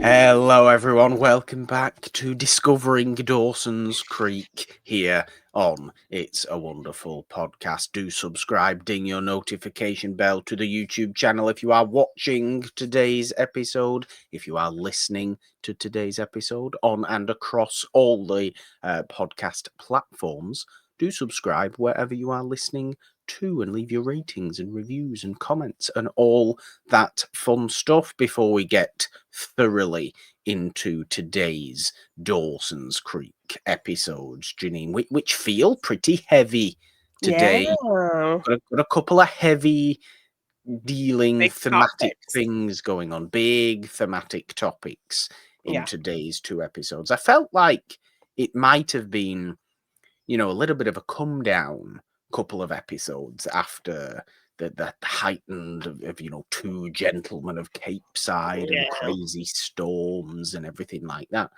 Hello, everyone. Welcome back to Discovering Dawson's Creek here on It's a Wonderful Podcast. Do subscribe, ding your notification bell to the YouTube channel if you are watching today's episode. If you are listening to today's episode on and across all the podcast platforms, do subscribe wherever you are listening to and leave your ratings and reviews and comments and all that fun stuff before we get thoroughly into today's Dawson's Creek episodes, Jeannine, which feel pretty heavy today. Yeah. Got a couple of heavy dealing Big thematic topics. things going on, big thematic topics in Yeah. today's two episodes. I felt like it might have been, a little bit of a come down couple of episodes after the heightened of two gentlemen of Capeside and Yeah. crazy storms and everything like that.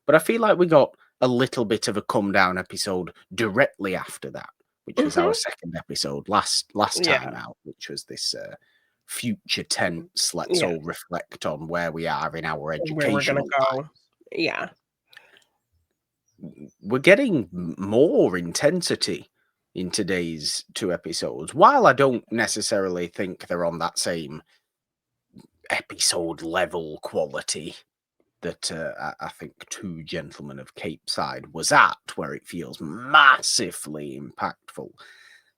But I feel like we got a little bit of a come down episode directly after that, which was our second episode last time out, which was this future tense. Let's all reflect on where we are in our education. Where we're gonna go. Yeah. We're getting more intensity in today's two episodes, while I don't necessarily think they're on that same episode level quality that I think Two Gentlemen of Capeside was at, where it feels massively impactful.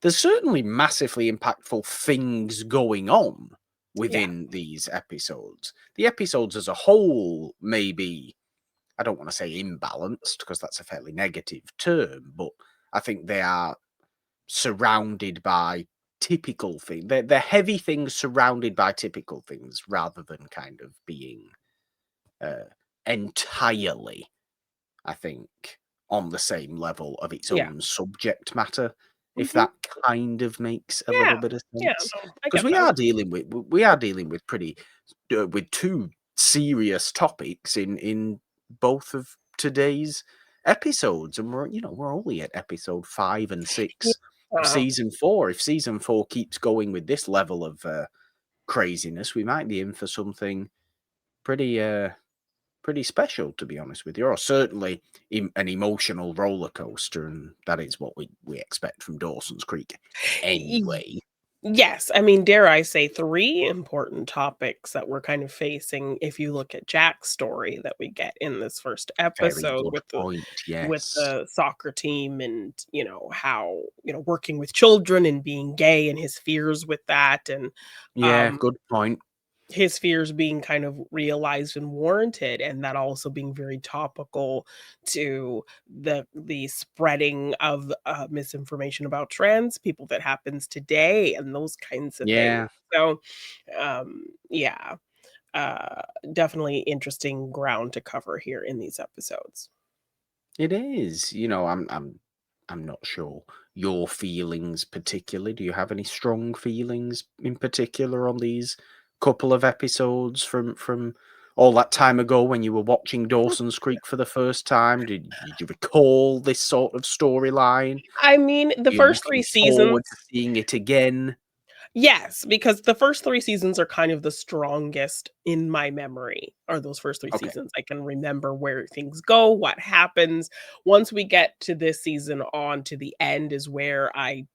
There's certainly massively impactful things going on within these episodes. The episodes as a whole may be, I don't want to say imbalanced, because that's a fairly negative term, but I think they are surrounded by typical things. They're heavy things surrounded by typical things, rather than kind of being entirely, I think, on the same level of its own subject matter, if that kind of makes a little bit of sense. Because we are dealing with pretty with two serious topics in both of today's episodes, and we're only at episode 5 and 6 of season 4. If season 4 keeps going with this level of craziness, we might be in for something pretty special, to be honest with you, or certainly an emotional roller coaster, and that is what we expect from Dawson's Creek anyway. Yes, I mean, dare I say 3 important topics that we're kind of facing if you look at Jack's story that we get in this first episode with the soccer team and, how, working with children and being gay and his fears with that, and good point. his fears being kind of realized and warranted, and that also being very topical to the spreading of misinformation about trans people that happens today and those kinds of things. So definitely interesting ground to cover here in these episodes. It is. I'm not sure your feelings particularly. Do you have any strong feelings in particular on these couple of episodes from all that time ago when you were watching Dawson's Creek for the first time? Did you recall this sort of storyline? I mean, the first 3 seasons, to seeing it again. Yes, because the first 3 seasons are kind of the strongest in my memory, are those first 3 seasons. I can remember where things go, what happens. Once we get to this season on to the end is where I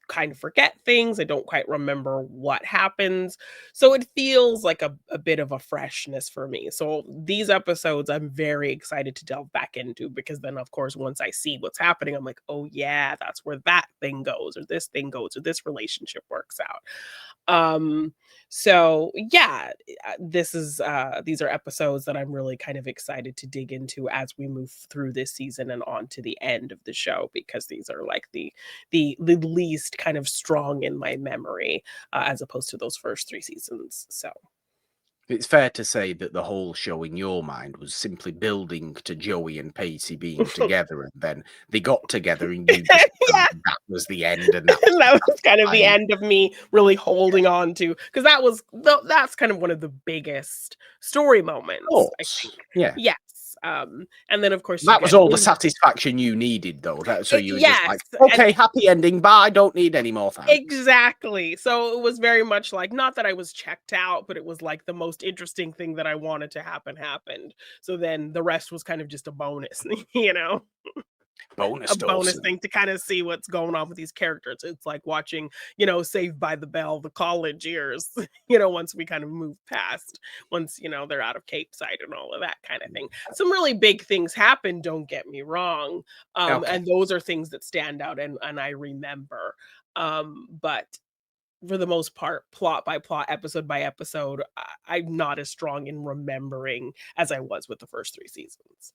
kind of forget things. I don't quite remember what happens. So it feels like a bit of a freshness for me. So these episodes I'm very excited to delve back into, because then of course once I see what's happening, I'm like, oh yeah, that's where that thing goes, or this thing goes, or this relationship works out. So yeah, these are episodes that I'm really kind of excited to dig into as we move through this season and on to the end of the show, because these are like the least kind of strong in my memory, as opposed to those first 3 seasons. So it's fair to say that the whole show in your mind was simply building to Joey and Pacey being together, and then they got together, and you just that was the end, and that was kind of the end of me really holding on to, because that's kind of one of the biggest story moments, I think. Yes. And then, of course, you That was get all the in satisfaction you needed, though. So you were just yes, like, and okay, happy ending. Bye. Don't need any more thanks. exactly. So it was very much like, not that I was checked out, but it was like the most interesting thing that I wanted to happen happened. So then the rest was kind of just a bonus, you know? A Bonus bonus Dawson. thing to kind of see what's going on with these characters. It's like watching, Saved by the Bell, the college years, once we kind of move past, once, they're out of Capeside and all of that kind of thing. Some really big things happen, don't get me wrong. Okay. And those are things that stand out and I remember. But for the most part, plot by plot, episode by episode, I'm not as strong in remembering as I was with the first 3 seasons.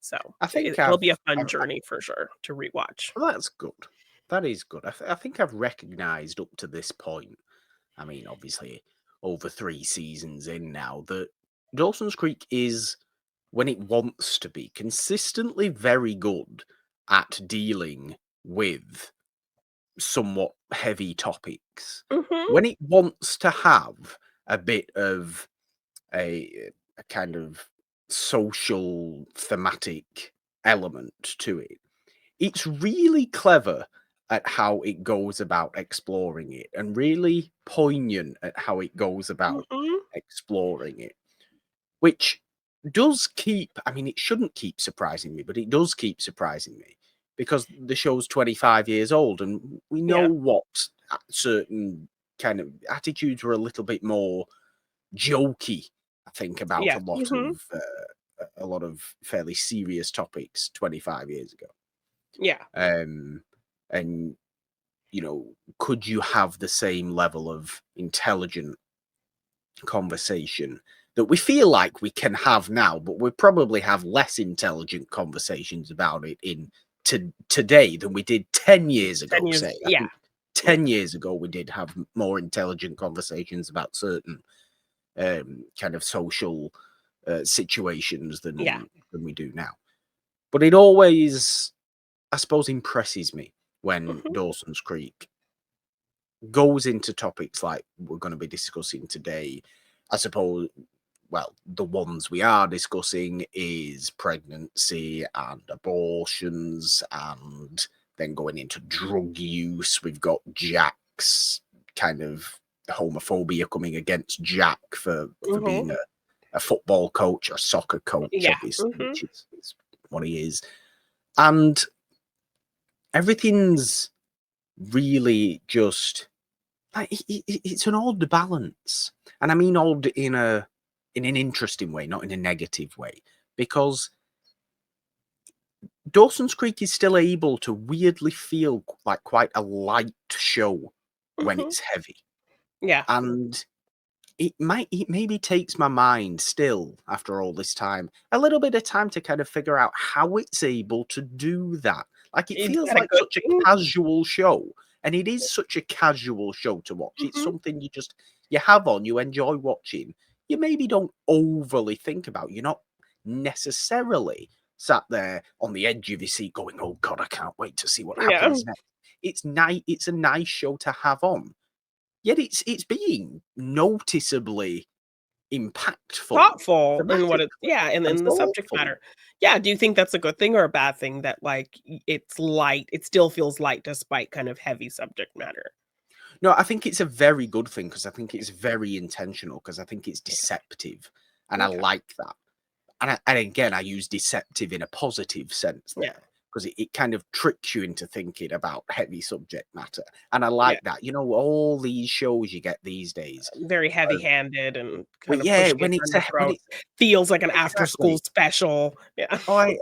So, I think it'll be a fun I've journey for sure to rewatch. well, that's good. That is good. I think I've recognised up to this point, I mean, obviously, over 3 seasons in now, that Dawson's Creek is, when it wants to be, consistently very good at dealing with somewhat heavy topics. Mhm, When it wants to have a bit of a kind of social thematic element to it, it's really clever at how it goes about exploring it and really poignant at how it goes about mhm, exploring it, which does keep, I mean, it shouldn't keep surprising me, but it does keep surprising me because the show's 25 years old and we know yeah, what certain kind of attitudes were a little bit more jokey, I think, about yeah, mhm, a lot of fairly serious topics 25 years ago. yeah, Um, and could you have the same level of intelligent conversation that we feel like we can have now, but we probably have less intelligent conversations about it in today than we did 10 years 10 ago, years, say. I yeah, think yeah, 10 years ago we did have more intelligent conversations about certain kind of social situations yeah, than we do now. But it always, I suppose, impresses me when mhm, Dawson's Creek goes into topics like we're going to be discussing today. I suppose, well, the ones we are discussing is pregnancy and abortions, and then going into drug use. We've got Jack's kind of homophobia coming against Jack for mhm, being a football coach or soccer coach, yeah, obviously, mhm, which is what he is. And everything's really just like it's an odd balance, and I mean odd in an interesting way, not in a negative way, because Dawson's Creek is still able to weirdly feel like quite a light show when mhm, it's heavy, yeah, and it maybe takes my mind still after all this time a little bit of time to kind of figure out how it's able to do that. Like it is feels that a like good such a thing? casual show, and it is such a casual show to watch. It's Mhm, something you have on, you enjoy watching. You maybe don't overly think about. You're not necessarily sat there on the edge of your seat going, "Oh God, I can't wait to see what yeah, happens next." It's nice. It's a nice show to have on. Yet it's being noticeably impactful thoughtful in what it thematically yeah, and and in the subject thoughtful. matter. Yeah, do you think that's a good thing or a bad thing that, like, it's light, it still feels light despite kind of heavy subject matter? No, I think it's a very good thing because I think it's very intentional because I think it's deceptive, and I Okay, like that. And again, I use deceptive in a positive sense yeah, there because it kind of tricks you into thinking about heavy subject matter, and I yeah. like that. All these shows you get these days. Very heavy-handed and Well, kind of yeah, pushing it down your when throat. it's Feels like an after-school exactly. special. Yeah. Oh,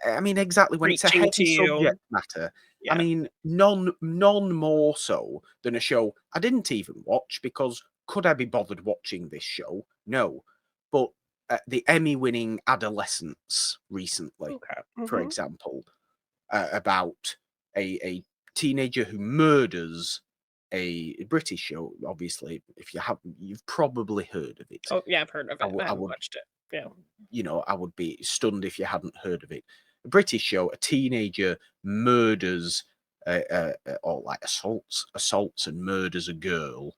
I mean, exactly, when it's a Preaching to heavy you. subject matter, I Yeah. mean, none more so than a show I didn't even watch because could I be bothered watching this show? No. But, the Emmy-winning Adolescence recently, Okay. for Mhm. example, about a teenager who murders a British show, obviously, if you haven't, you've probably heard of it. Oh, yeah, I've heard of it. I I haven't would watched it. Yeah. I would be stunned if you hadn't heard of it. A British show, a teenager murders, or like assaults and murders a girl,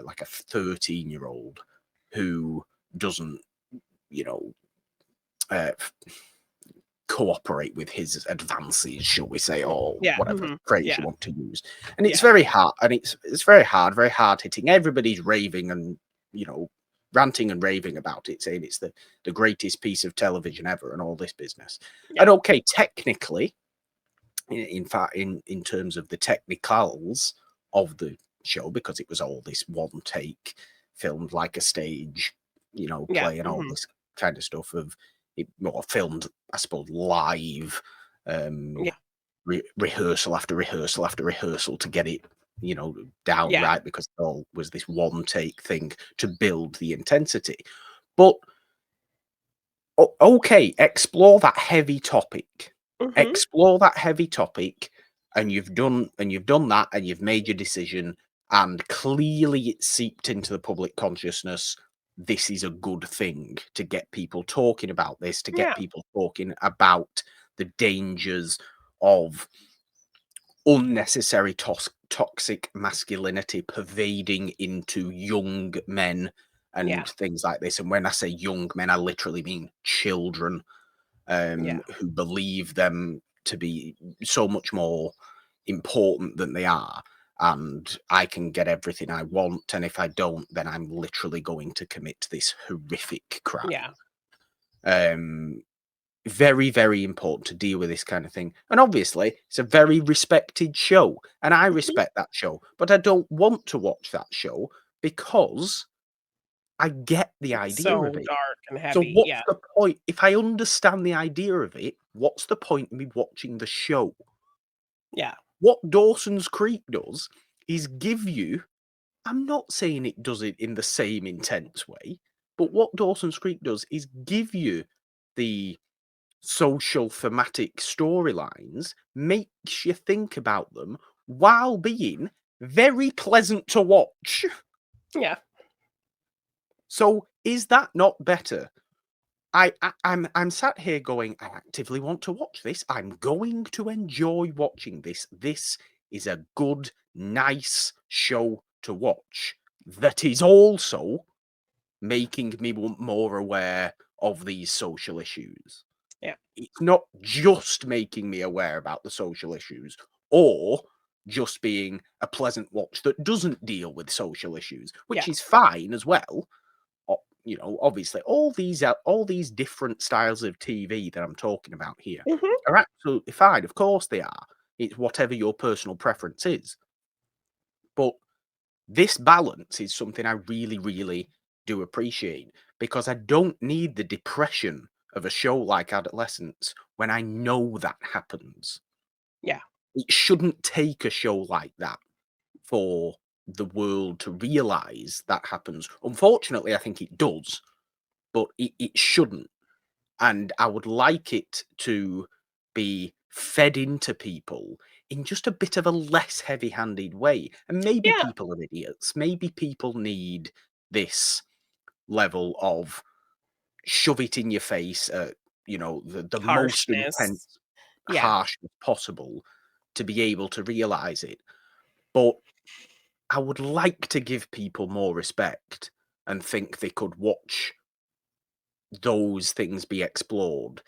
like a 13-year-old who doesn't, you know, uh, cooperate with his advances, shall we say, or Yeah. whatever phrase you Yeah. want to use. And it's Yeah. very hard, and it's very hard hitting. Everybody's raving and, ranting and raving about it, saying it's the greatest piece of television ever and all this business. And Yeah. okay, technically, in fact, in terms of the technicals of the show, because it was all this one take, filmed like a stage, Yeah. play and all this kind of stuff of it, well, filmed, I suppose, live, Yeah. rehearsal after rehearsal after rehearsal to get it, down Yeah. right, because it all was this one take thing to build the intensity. But okay, explore that heavy topic. Mhm. Explore that heavy topic, and you've done that, and you've made your decision, and clearly it's seeped into the public consciousness. This is a good thing to get people talking about this, to get Yeah. people talking about the dangers of unnecessary toxic masculinity pervading into young men Yeah. and things like this. And when I say young men, I literally mean children, Yeah. who believe them to be so much more important than they are. And I can get everything I want, and if I don't, then I'm literally going to commit this horrific crime. Yeah. Um, very, very important to deal with this kind of thing. And obviously, it's a very respected show, and I Mhm. respect that show, but I don't want to watch that show because I get the It's idea of so it. dark and So heavy. what's Yeah. the point? If I understand the idea of it, what's the point in me watching the show? Yeah. What Dawson's Creek does is give you, I'm not saying it does it in the same intense way, but what Dawson's Creek does is give you the social thematic storylines, makes you think about them while being very pleasant to watch. Yeah. So is that not better? I'm sat here going, I actively want to watch this. I'm going to enjoy watching this. This is a good, nice show to watch that is also making me more aware of these social issues. Yeah. It's not just making me aware about the social issues or just being a pleasant watch that doesn't deal with social issues, which Yeah. is fine as well. Obviously, all these different styles of TV that I'm talking about here Mhm. are absolutely fine. Of course they are. It's whatever your personal preference is. But this balance is something I really, really do appreciate, because I don't need the depression of a show like Adolescence when I know that happens. Yeah. It shouldn't take a show like that for the world to realize that happens. Unfortunately, I think it does, but it shouldn't. And I would like it to be fed into people in just a bit of a less heavy-handed way. And maybe Yeah. people are idiots. Maybe people need this level of shove it in your face, the most Harshness. intense Yeah. harshness possible to be able to realize it. But I would like to give people more respect and think they could watch those things be explored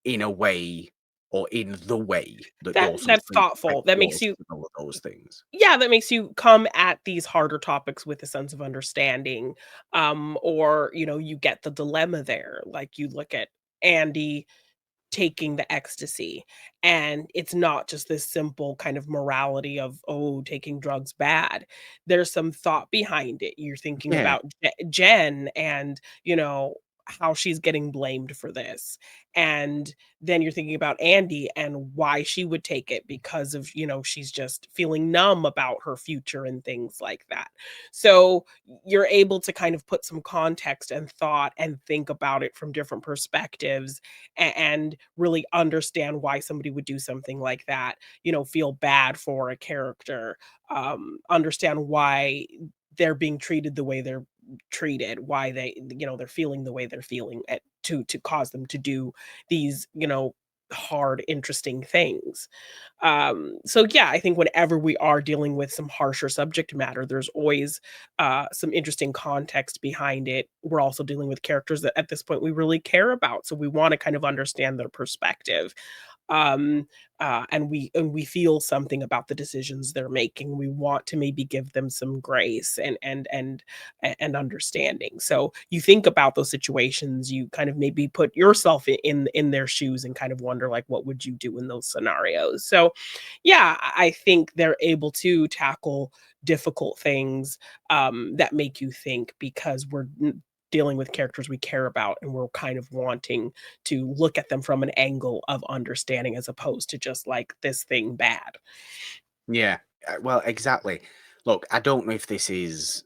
in a way, or in the way that Dawson's That's Creek thoughtful. That makes explores you all of those things. Yeah, that makes you come at these harder topics with a sense of understanding, or, you get the dilemma there. Like, you look at Andie taking the ecstasy, and it's not just this simple kind of morality of, "Oh, taking drugs bad." There's some thought behind it. You're thinking Yeah, about Jen and, how she's getting blamed for this, and then you're thinking about Andie and why she would take it because of, she's just feeling numb about her future and things like that. So, you're able to kind of put some context and thought and think about it from different perspectives, and really understand why somebody would do something like that, feel bad for a character, understand why they're being treated the way they're treated, why they're feeling the way they're feeling, to cause them to do these, hard, interesting things. So yeah, I think whenever we are dealing with some harsher subject matter, there's always some interesting context behind it. We're also dealing with characters that at this point we really care about, so we want to kind of understand their perspective. um and we feel something about the decisions they're making. We want to maybe give them some grace and understanding. So you think about those situations, you kind of maybe put yourself in their shoes and kind of wonder, like, what would you do in those scenarios? So yeah, I think they're able to tackle difficult things that make you think, because dealing with characters we care about, and we're kind of wanting to look at them from an angle of understanding, as opposed to just like this thing bad. Yeah. Well, exactly. Look, I don't know if this is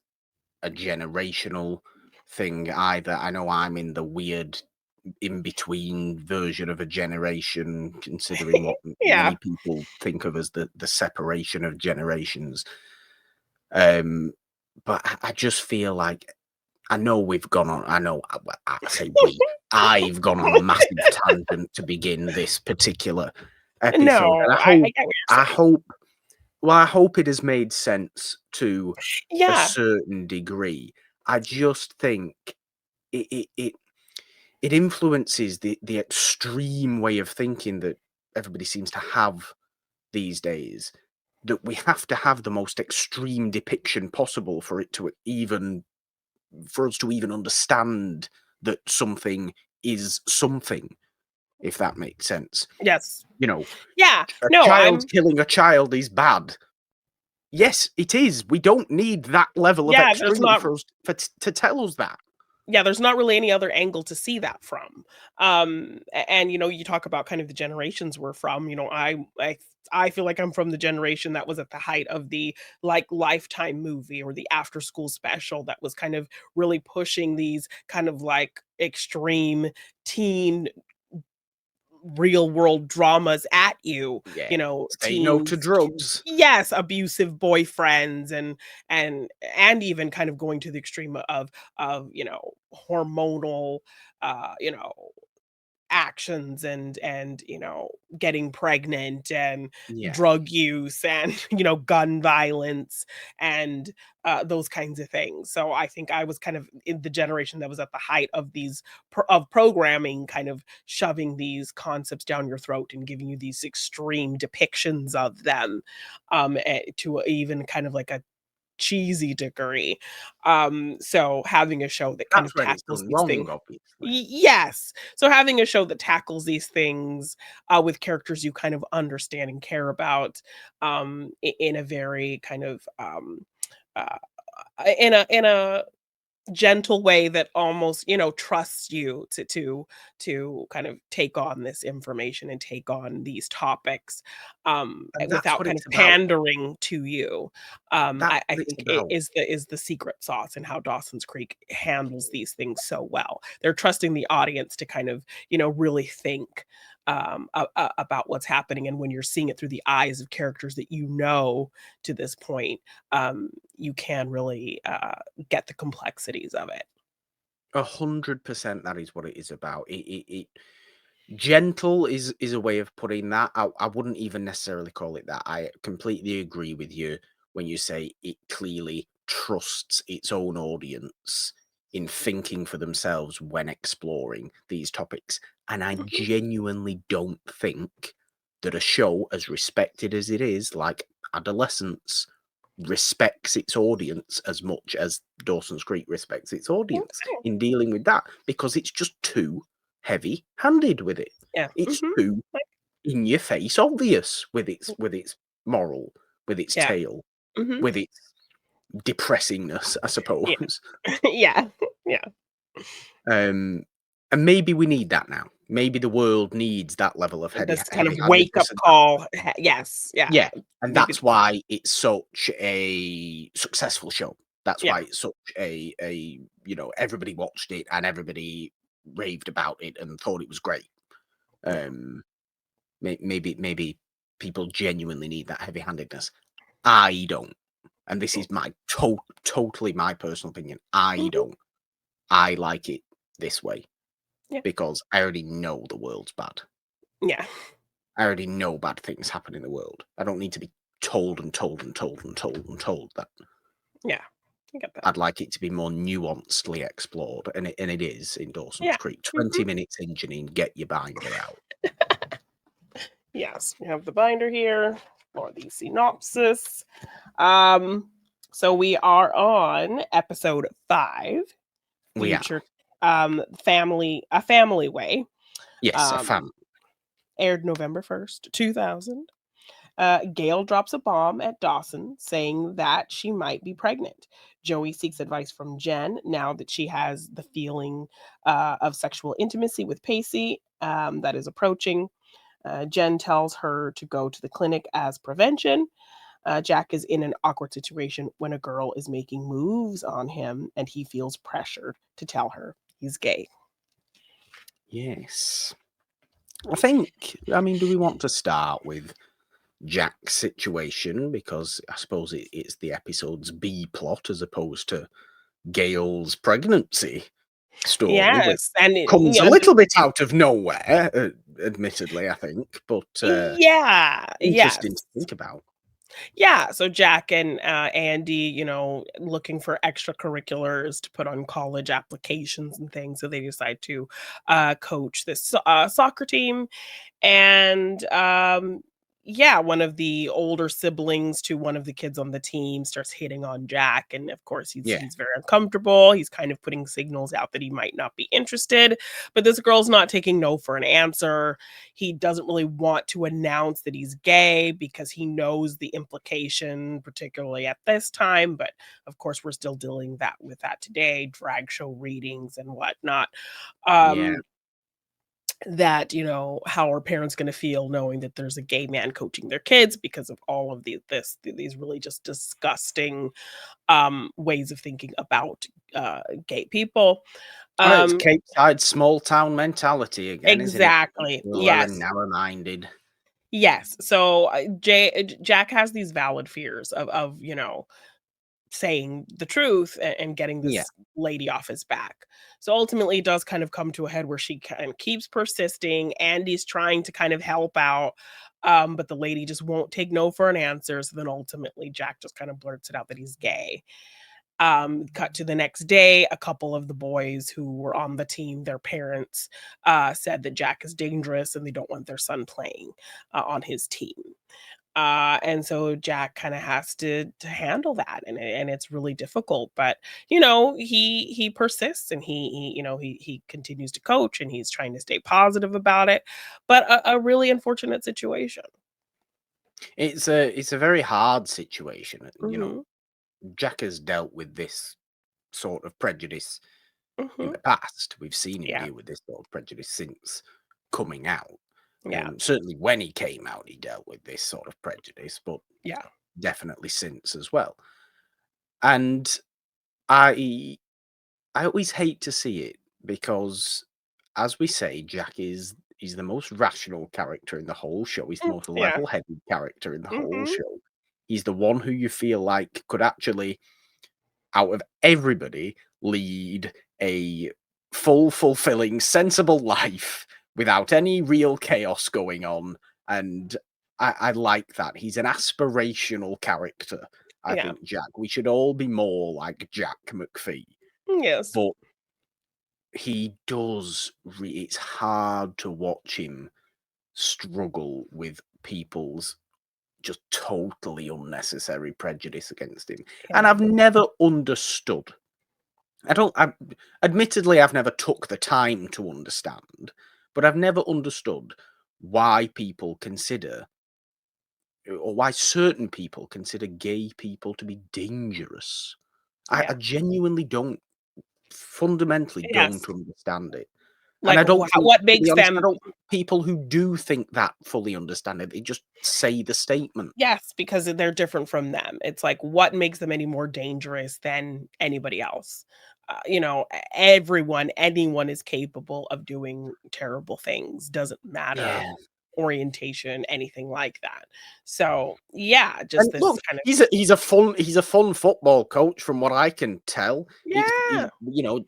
a generational thing either. I know I'm in the weird in between version of a generation, considering what Yeah. many people think of as the separation of generations. Um, but I just feel like I know we've gone on. I know I say we. I've gone on a massive tangent to begin this particular episode, and No, I get what you're I saying. hope, well, I hope it has made sense to a Yeah. certain degree. I just think it it it, it influences the extreme way of thinking that everybody seems to have these days. That we have to have the most extreme depiction possible for us to even understand that something is something, if that makes sense. Yes. You know, Yeah. a No, child I'm killing a child is bad. Yes, it is. We don't need that level of yeah, there's extreme not for us to tell us that. yeah, there's not really any other angle to see that from. And you talk about kind of the generations we're from. I feel like I'm from the generation that was at the height of the like Lifetime movie or the after school special that was kind of really pushing these kind of like extreme teen real world dramas at you, Yeah. Say no to teens, drugs. yes, abusive boyfriends, and even kind of going to the extreme of hormonal uh you know actions, and getting pregnant, and Yeah. drug use, and gun violence, and those kinds of things. So I think I was kind of in the generation that was at the height of of programming, kind of shoving these concepts down your throat and giving you these extreme depictions of them, to even kind of like a cheesy degree. So having a show that kind That's of when it's tackles done these wrong, things. obviously. Yes. So having a show that tackles these things, with characters you kind of understand and care about, in a very kind of, uh, in a gentle way that almost trusts you to kind of take on this information and take on these topics, And that's without what kind it's of about. pandering to you. That's I what it's think it about. is the secret sauce in how Dawson's Creek handles these things so well. They're trusting the audience to kind of really think, about what's happening, and when you're seeing it through the eyes of characters that to this point, you can really get the complexities of it. 100% that is what it is about. It gentle is a way of putting that. I wouldn't even necessarily call it that. I completely agree with you when you say it clearly trusts its own audience in thinking for themselves when exploring these topics. And I Mhm. genuinely don't think that a show as respected as it is, like Adolescence, respects its audience as much as Dawson's Creek respects its audience Okay. in dealing with that, because it's just too heavy-handed with it. Yeah. It's Mhm. too Like, in your face obvious with its moral, with its yeah. tale, Mhm. with its depressingness, I Yeah. suppose. Yeah. Yeah. Um, and maybe we need that now. Maybe the world needs that level of This kind of wake-up heavy-handedness, and that's call. Yes. Yeah. yeah, and Maybe that's why it's such a successful show. That's yeah. why it's such a everybody watched it and everybody raved about it and thought it was great. Yeah. Um, maybe people genuinely need that heavy-handedness. I don't, and this is my totally my personal opinion. I Mhm. don't. I like it this way Yeah. because I already know the world's bad. Yeah. I already know bad things happen in the world. I don't need to be told and told and told and told and told that. Yeah. I get that. I'd like it to be more nuancedly explored, and it is in Dawson's Yeah. Creek. Mhm. 20 minutes in, Jeannine, get your binder out. Yes, we have the binder here for the synopsis. Um, so we are on episode 5, We are. future a family way. Yes, a Um, fan. aired November 1st, 2000. Gail drops a bomb at Dawson saying that she might be pregnant. Joey seeks advice from Jen now that she has the feeling of sexual intimacy with Pacey that is approaching. Jen tells her to go to the clinic as prevention. Jack is in an awkward situation when a girl is making moves on him and he feels pressured to tell her he's gay. Yes. I mean, do we want to start with Jack's situation? Because I suppose it's the episode's B plot as opposed to Gail's pregnancy story, which Yes, and comes a little bit out of nowhere, admittedly, I think, but yeah, interesting to yes. think about. Yeah, so Jack and Andie, looking for extracurriculars to put on college applications and things, so they decide to coach this soccer team. And yeah, one of the older siblings to one of the kids on the team starts hitting on Jack, and of course he's Yeah, he's very uncomfortable. He's kind of putting signals out that he might not be interested, but this girl's not taking no for an answer. He doesn't really want to announce that he's gay because he knows the implication, particularly at this time. But of course, we're still dealing with that today, drag show readings and whatnot. yeah, Um, that how are parents going to feel knowing that there's a gay man coaching their kids because of all of these really just disgusting ways of thinking about gay people. oh, it's um Capeside small town mentality again, isn't it? exactly, Smaller and yes. narrow-minded. Yes. So Jack has these valid fears of saying the truth and getting Yeah, this lady off his back. So ultimately, it does kind of come to a head where she kind of keeps persisting. Andy's trying to kind of help out, but the lady just won't take no for an answer. So then ultimately, Jack just kind of blurts it out that he's gay. Cut to the next day, a couple of the boys who were on the team, their parents said that Jack is dangerous and they don't want their son playing on his team. And so Jack kind of has to handle that, and it's really difficult. But he persists, and he continues to coach, and he's trying to stay positive about it. But a really unfortunate situation. it's a very hard situation. Hmm. Jack has dealt with this sort of prejudice in Hmm. the past. We've seen him Yeah. deal with this sort of prejudice since coming out. Yeah. Certainly when he came out, he dealt with this sort of prejudice, but Yeah. definitely since as well. And I I always hate to see it because, as we say, Jack is he's the most rational character in the whole show. He's the most Yeah. level-headed character in the whole Hmm. show. He's the one who you feel like could actually, out of everybody, lead a full, fulfilling, sensible life without any real chaos going on. And I like that. He's an aspirational character. I Yeah. think Jack. We should all be more like Jack McPhee. Yes. But he does. It's hard to watch him struggle with people's just totally unnecessary prejudice against him. And Yeah. I've never understood. Admittedly, I've never took the time to understand, but I've never understood why people consider, or why certain people consider gay people to be dangerous. I Yeah. genuinely fundamentally don't Yes. understand it. And Like, what to be makes honest, I them. don't think people who do think that fully understand it. They just say the statement. Yes, because they're different from them. It's like, what makes them any more dangerous than anybody else? Anyone is capable of doing terrible things. Doesn't matter Yeah. orientation, anything like that. So yeah, just And this look, kind of. he's a fun football coach from what I can tell. Yeah.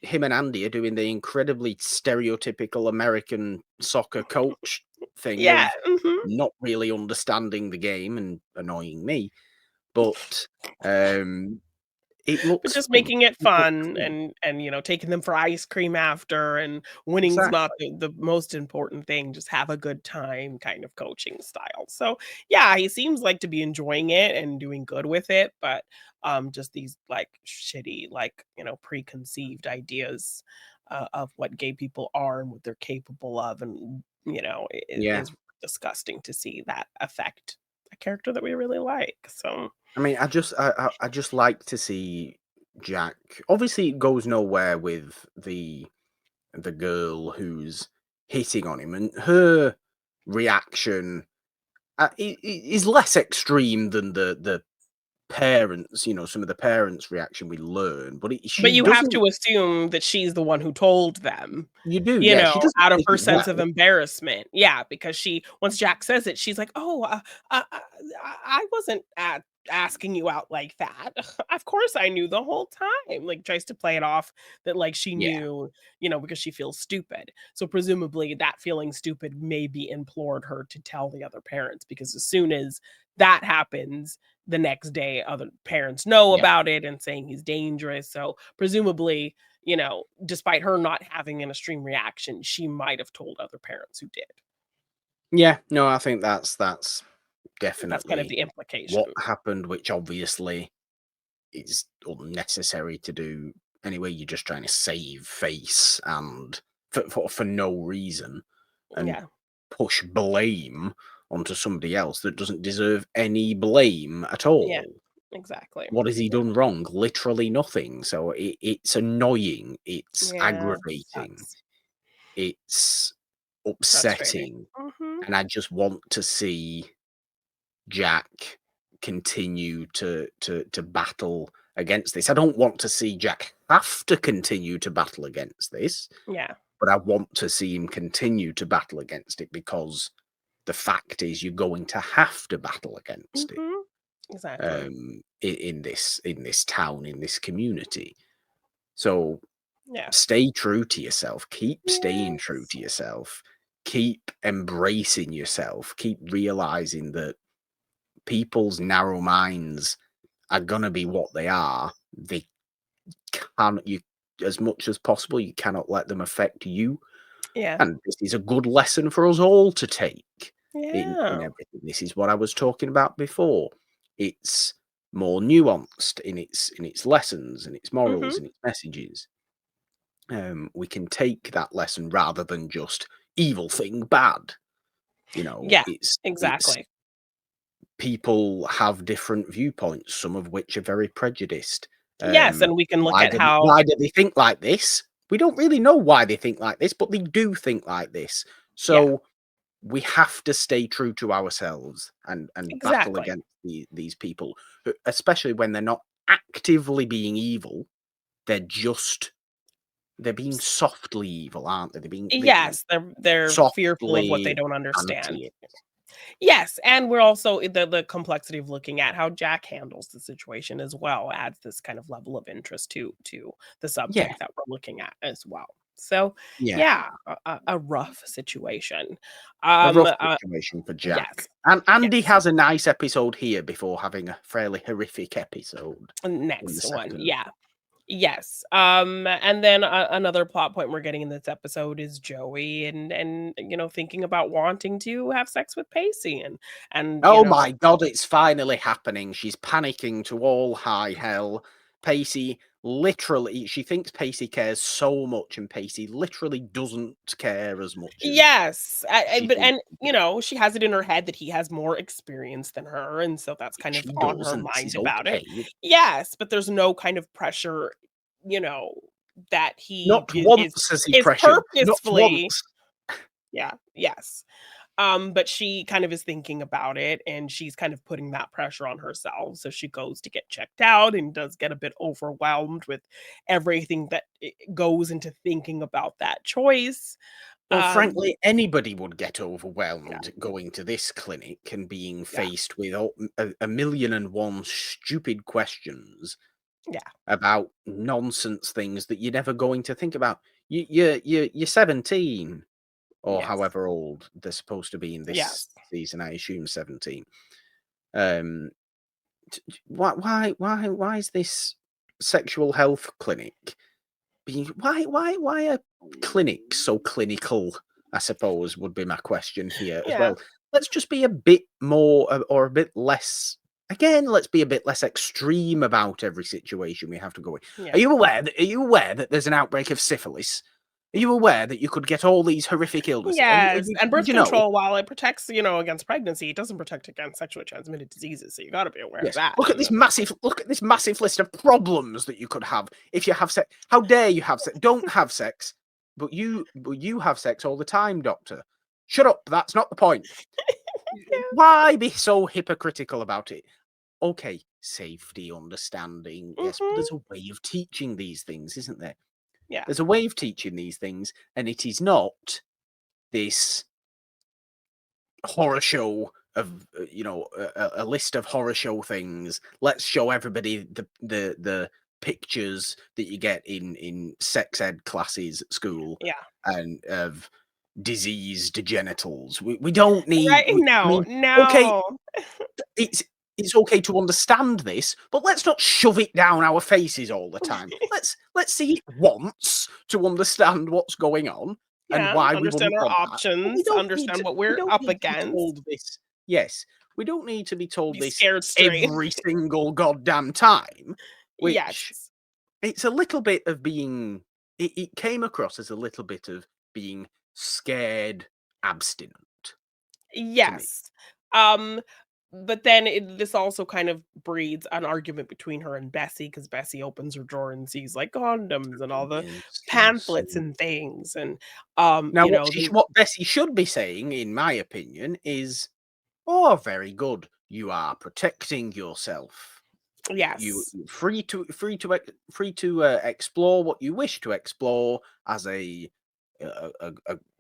Him and Andy are doing the incredibly stereotypical American soccer coach thing Yeah, of mhm. not really understanding the game and annoying me, but it But looks just fun. making it It looks fun fun. and, taking them for ice cream after, and winning's not Exactly. the most important thing, just have a good time kind of coaching style. So, yeah, he seems like to be enjoying it and doing good with it, but, just these, like, shitty, like, preconceived ideas, of what gay people are and what they're capable of, and, it Yeah. is disgusting to see that affect a character that we really like, so I mean, I just like to see Jack. Obviously, it goes nowhere with the girl who's hitting on him, and her reaction is less extreme than the parents. Some of the parents' reaction we learn, but But she you have doesn't. to assume that she's the one who told them, You do, yeah. She doesn't out of take her it sense of well. embarrassment. Yeah, because once Jack says it, she's like, "Oh, I wasn't asking you out like that. Of course I knew the whole time." Like, tries to play it off that, like, she Yeah, knew, because she feels stupid. So presumably that feeling stupid maybe implored her to tell the other parents, because as soon as that happens, the next day other parents know yeah, about it and saying he's dangerous. So presumably, despite her not having an extreme reaction, she might have told other parents who did. yeah. No, I think that's That's kind of definitely the what implication. happened, which obviously is unnecessary to do anyway. You're just trying to save face and for no reason, and Yeah. push blame onto somebody else that doesn't deserve any blame at Yeah. all. Exactly. What has he Yeah. done wrong? Literally nothing. So it's annoying. It's Yeah. aggravating. Sucks. It's Frustrating. upsetting. Mhm. And I just want to see Jack continue to battle against this. I don't want to see Jack have to continue to battle against this, Yeah. but I want to see him continue to battle against it, because the fact is you're going to have to battle against it, Mhm. Exactly. in this town, in this community. So Yeah. stay true to yourself. Keep staying true Yes. to yourself. Keep embracing yourself. Keep realizing that people's narrow minds are gonna be what they are. They can't you As much as possible, you cannot let them affect you. Yeah. And this is a good lesson for us all to take in Yeah. everything. This is what I was talking about before. It's more nuanced in its lessons and its Mhm. morals and its messages. We can take that lesson rather than just evil thing bad. Yeah. It's Exactly. people have different viewpoints, some of which are very prejudiced. Yes, and we can look Why at do how why do they think like this? We don't really know why they think like this, but they do think like this. yeah, So we have to stay true to ourselves and battle exactly. against these people, especially when they're not actively being evil. They're just they're being softly evil, aren't they? They're being Yes, they're fearful of what they softly don't understand. anti it. Yes, and we're also the complexity of looking at how Jack handles the situation as well adds this kind of level of interest to the Yeah, subject that we're looking at as well. So, yeah. yeah, a rough situation. A rough Uh, situation for yes, Jack. And Andie yes. has a nice episode here before having a fairly horrific episode in the Next one, second. yeah. Yes, and then another plot point we're getting in this episode is Joey and thinking about wanting to have sex with Pacey and Oh my god, it's finally happening. She's panicking to all high hell. Pacey literally, she thinks Pacey cares so much, and Pacey literally doesn't care as much as yes, she but thinks he does. she has it in her head that he has more experience than her, and so that's kind of She on does, her and this mind is about it. okay. Yes, but there's no kind of pressure, you know, that he Not is once has he is pressured. Not purposefully. once. Yeah, yes. But she kind of is thinking about it and she's kind of putting that pressure on herself. So she goes to get checked out and does get a bit overwhelmed with everything that goes into thinking about that choice. Well, Um, frankly, anybody would get yeah, overwhelmed going to this clinic and being yeah, faced with a million and one stupid questions yeah, about nonsense things that you're never going to think about. You're 17. or Yes. however old they're supposed to be in this Yes. season. I assume 17. Um, why is this sexual health clinic being why are clinics so clinical? I suppose would be my question here as Yeah. well. Let's just be a bit more or a bit less. Again, let's be a bit less extreme about every situation we have to go in. Yeah. Are you aware that there's an outbreak of syphilis? Are you aware that you could get all these horrific illnesses? Yes, and Did birth you know? control, while it protects, against pregnancy, it doesn't protect against sexually transmitted diseases, so you gotta be aware of Yes. that. Look at this massive list of problems that you could have if you have sex. How dare you have sex? Don't have sex, but you have sex all the time, doctor. Shut up. That's not the point. Why be so hypocritical about it? Okay, safety, understanding, yes, but Mhm. there's a way of teaching these things, isn't there? Yeah. There's a way of teaching these things, and it is not this horror show of a list of horror show things. Let's show everybody the pictures that you get in sex ed classes at school Yeah. and of diseased genitals. We don't need. Right? I No, mean, okay, no. it's it's okay to understand this, but let's not shove it down our faces all the time. Let's see it once to understand what's going on and Yeah, why we understand wouldn't our want that. But options, understand what we we're don't up need to be against, told this. Yes, we don't need to be told be this scared straight. every single goddamn time. Which Yes. it's a little bit of being. It came across as a little bit of being scared, abstinent to me. Yes. Um, but then this also kind of breeds an argument between her and Bessie, because Bessie opens her drawer and sees like condoms and all the Yes, yes. pamphlets and things, and Now, the what Bessie should be saying, in my opinion, is, "Oh, very good. You are protecting yourself. yes. You're free to explore what you wish to explore as a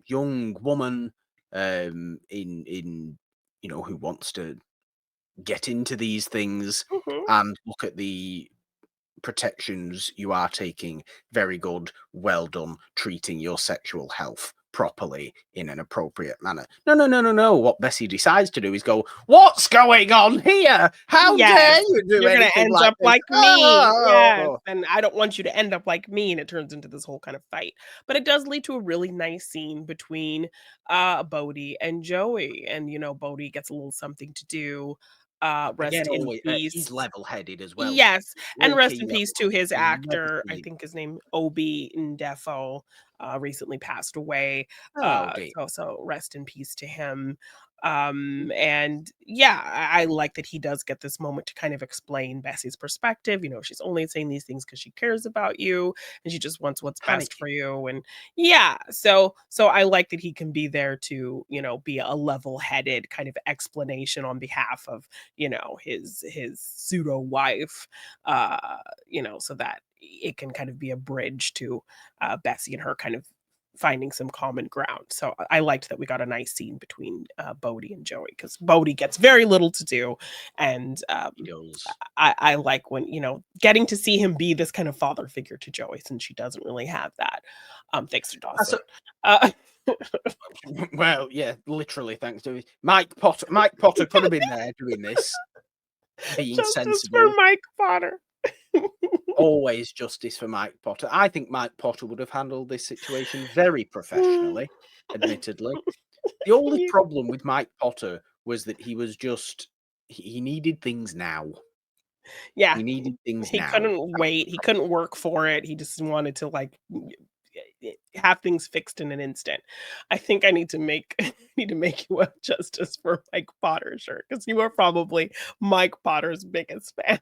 young woman in who wants to get into these things Mhm. and look at the protections you are taking. Very good. Well done. Treating your sexual health properly in an appropriate manner." No. What Bessie decides to do is go, "What's going on here? How dare Yes. you do You're gonna anything end like up this? like me. Yes, Oh, and I don't want you to end up like me, and it turns into this whole kind of fight. But it does lead to a really nice scene between, Bodhi and Joey, and, Bodhi gets a little something to do, again, rest in always he's peace. level-headed as well. Yes, and Low rest key in peace to level-headed. his You never actor. I see him. think his name Obi Ndefo, recently passed away. Oh dear. So rest in peace to him. And yeah, I like that he does get this moment to kind of explain Bessie's perspective. She's only saying these things because she cares about you and she just wants what's best Panicking. for you. And yeah, so I like that he can be there to, be a level-headed kind of explanation on behalf of his pseudo wife, so that it can kind of be a bridge to Bessie and her kind of finding some common ground. So I liked that we got a nice scene between Bodhi and Joey, because Bodhi gets very little to do, and He does. I like when getting to see him be this kind of father figure to Joey, since she doesn't really have that. Thanks to That's Dawson. Uh, well, yeah, literally thanks to Mike Potter. Mike Potter could have been there doing this, being Justice for sensible. Mike Potter. Always justice for Mike Potter. I think Mike Potter would have handled this situation very professionally, admittedly. The only You problem with Mike Potter was that he needed things now. Yeah, He needed things he now. couldn't That was wait, the he problem. couldn't work for it, he just wanted to, like, have things fixed in an instant. I think I need to make need to make you a Justice for Mike Potter shirt, because you are probably Mike Potter's biggest fan.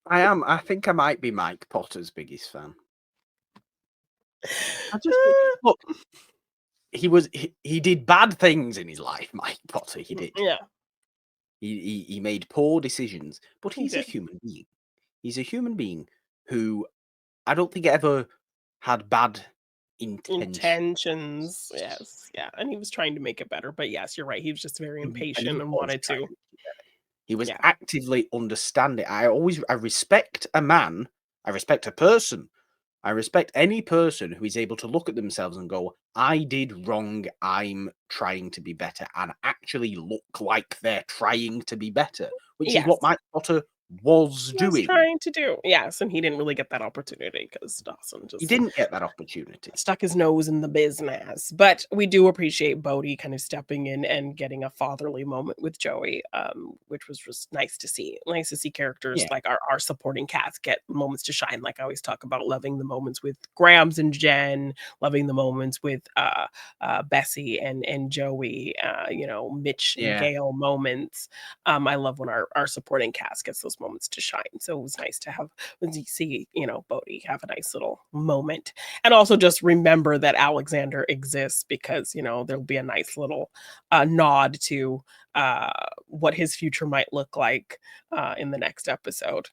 I am. I think I might be Mike Potter's biggest fan. I just look. He did bad things in his life, Mike Potter. He did. Yeah, He made poor decisions, but he he's a did. human being. He's a human being who I don't think ever had bad intentions. Intentions, yes, yeah, and he was trying to make it better, but yes, you're right, he was just very And impatient he and was wanted trying to. to make it better. He was Yeah, actively understanding. I respect a man, I respect a person I respect any person who is able to look at themselves and go, I did wrong, I'm trying to be better, and actually look like they're trying to be better, which is what Yes. Mike Potter was Was doing. trying to do. Yes, and he didn't really get that opportunity because Dawson He just didn't get that opportunity. stuck his nose in the business. But we do appreciate Bodhi kind of stepping in and getting a fatherly moment with Joey, which was just nice to see. Nice to see characters Yeah. like our supporting cast get moments to shine. Like I always talk about loving the moments with Grams and Jen, loving the moments with Bessie and Joey, Mitch and Yeah. Gail moments. I love when our supporting cast gets those moments to shine. So it was nice to have when you see, Bodhi have a nice little moment. And also just remember that Alexander exists because, there'll be a nice little nod to what his future might look like in the next episode.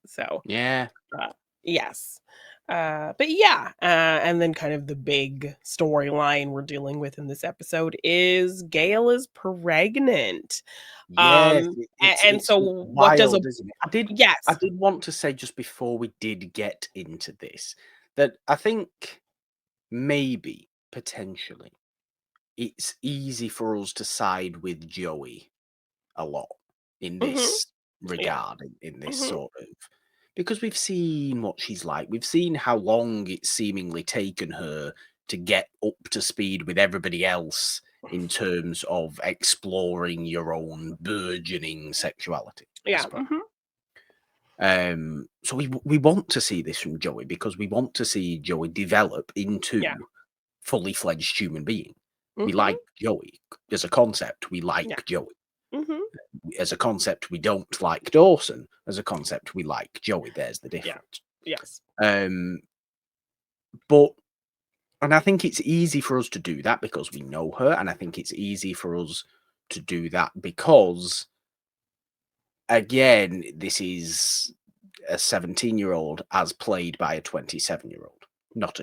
So, Yeah. uh, yes. But yeah, and then kind of the big storyline we're dealing with in this episode is Gail is pregnant. Yes. And It's so what does a wild, isn't it? I yes. did want to say just before we did get into this that I think maybe potentially it's easy for us to side with Joey a lot in Mhm. this Yeah. regard, in this Mhm. sort of, because we've seen what she's like. We've seen how long it's seemingly taken her to get up to speed with everybody else in terms of exploring your own burgeoning sexuality, I Yeah. suppose. Mhm. So we want to see this from Joey because we want to see Joey develop Yeah. into fully fledged human being. We Mhm. like Joey as a concept. We Yeah. like Joey Mhm. as a concept. We don't like Dawson as a concept. We like Joey. There's the Yeah. difference. Yes. Um, but and I think it's easy for us to do that because we know her, and I think it's easy for us to do that because again, this is a 17-year-old as played by a 27-year-old. Not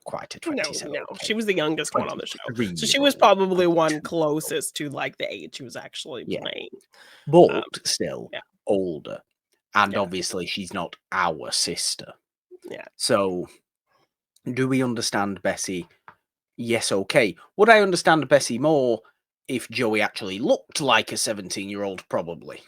quite a No, 27, no. okay. She was the youngest one on the show. So she was 23-year-old. probably one 23-year-old. closest to, like, the age she was actually Yeah. playing. But Um, still yeah, older. And yeah, obviously she's not our sister. yeah. So do we understand Bessie? Yes, okay. Would I understand Bessie more if Joey actually looked like a 17-year-old? Probably.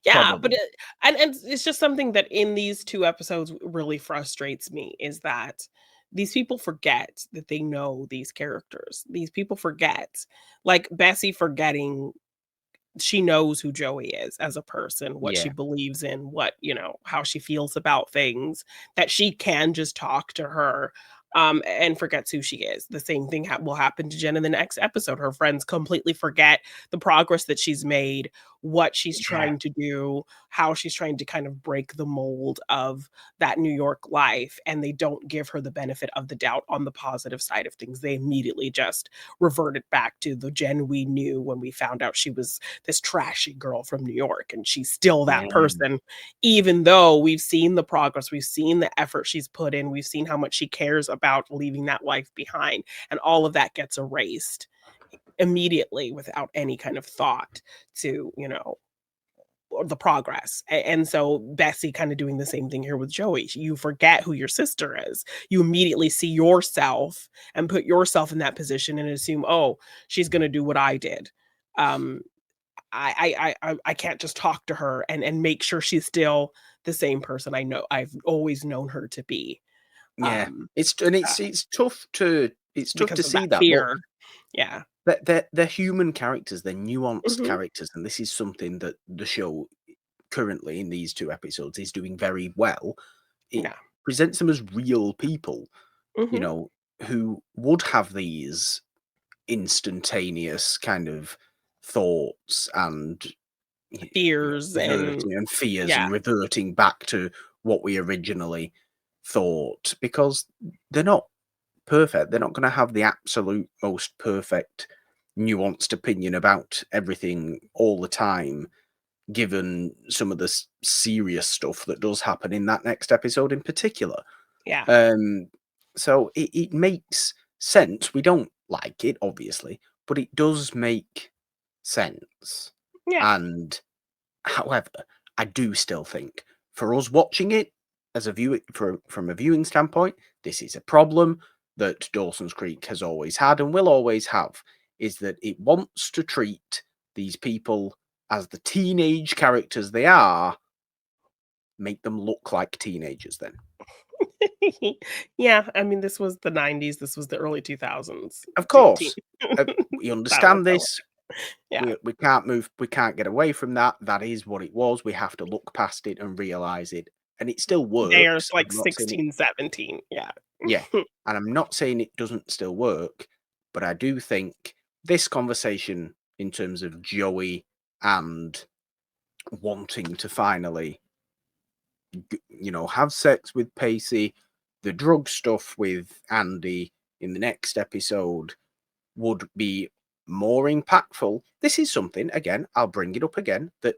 Yeah, but Probably. and it's just something that in these 2 episodes really frustrates me is that these people forget that they know these characters. These people forget, like Bessie forgetting she knows who Joey is as a person, what she Yeah. believes in, how she feels about things, that she can just talk to her and forgets who she is. The same thing will happen to Jen in the next episode. Her friends completely forget the progress that she's made, what she's Yeah. trying to do, how she's trying to kind of break the mold of that New York life, and they don't give her the benefit of the doubt on the positive side of things. They immediately just reverted back to the Jen we knew when we found out she was this trashy girl from New York, and she's still Yeah. that person, even though we've seen the progress, we've seen the effort she's put in, we've seen how much she cares about leaving that life behind, and all of that gets erased immediately without any kind of thought to, or the progress. And so Bessie kind of doing the same thing here with Joey. You forget who your sister is. You immediately see yourself and put yourself in that position and assume, oh, she's going to do what I did. Um, I can't just talk to her and make sure she's still the same person I've always known her to be. Yeah. Um, uh, It's tough to because of see that that, but fear. Yeah. they're human characters, they're nuanced Mhm. characters, and this is something that the show currently in these 2 episodes is doing very well. It Yeah. presents them as real people, you Mhm. know, who would have these instantaneous kind of thoughts and Fears and reverting and fears yeah. and reverting back to what we originally thought because they're not perfect. They're not going to have the absolute most perfect, nuanced opinion about everything all the time, given some of the serious stuff that does happen in that next episode in particular. Yeah. Um, so it makes sense. We don't like it, obviously, but it does make sense. Yeah. And however, I do still think for us watching it, as a view from a viewing standpoint, this is a problem that Dawson's Creek has always had and will always have, is that it wants to treat these people as the teenage characters they are, make them look like teenagers then. Yeah, I mean, this was the '90s, this was the early 2000s. Of Teen course, we that was understand the this. yeah. We can't get away from that. That is what it was. We have to look past it and realize it, and it still They are works. like I'm not saying it. 16, 17. Yeah. Yeah, and I'm not saying it doesn't still work, but I do think this conversation in terms of Joey and wanting to finally, have sex with Pacey, the drug stuff with Andie in the next episode would be more impactful. This is something, again, I'll bring it up again, that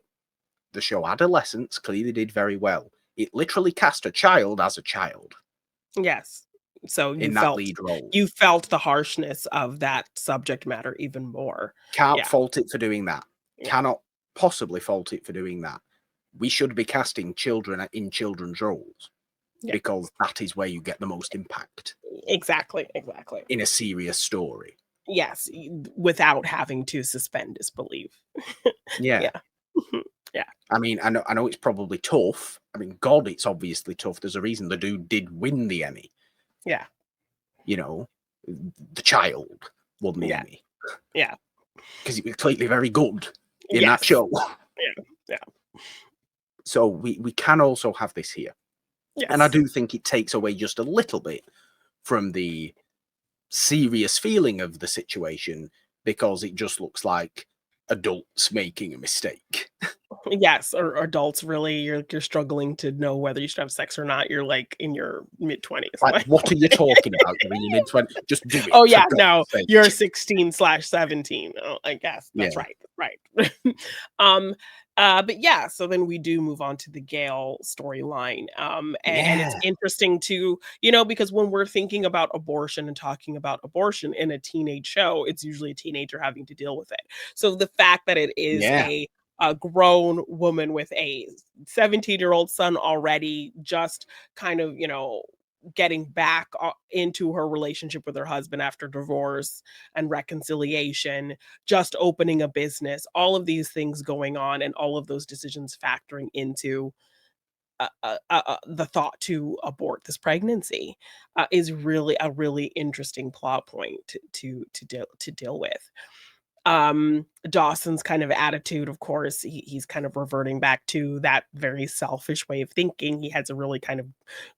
the show Adolescence clearly did very well. It literally cast a child as a child Yes. So in that lead role. you felt the harshness of that subject matter even more. Can't Yeah, fault it for doing that. yeah, Cannot possibly fault it for doing that. We should be casting children in children's roles yeah. because that is where you get the most impact Exactly, exactly. in a serious story. Yes, without having to suspend disbelief. Yeah. Yeah. Yeah. I mean, I know it's probably tough. I mean, God, it's obviously tough. There's a reason the dude did win the Emmy. Yeah. The child won the Yeah. Emmy Yeah. because he was clearly very good in that Yes. show. Yeah. Yeah. So we can also have this here. And I Yes. do think it takes away just a little bit from the serious feeling of the situation because it just looks like adults making a mistake. Yes, or adults really, you're struggling to know whether you should have sex or not. You're like in your mid-20s. Like, what are you talking about? You're in your mid-20s. Just do it. Oh for yeah, God's no, sake. you're 16/17. Oh, I guess that's Yeah. right. um, but yeah, so then we do move on to the Gail storyline. And it's Yeah. interesting to, because when we're thinking about abortion and talking about abortion in a teenage show, it's usually a teenager having to deal with it. So the fact that it is Yeah. a grown woman with a 17-year-old son already, just kind of, getting back into her relationship with her husband after divorce and reconciliation, just opening a business, all of these things going on, and all of those decisions factoring into the thought to abort this pregnancy is really a really interesting plot point to deal with. Dawson's kind of attitude, of course, he's kind of reverting back to that very selfish way of thinking. He has a really kind of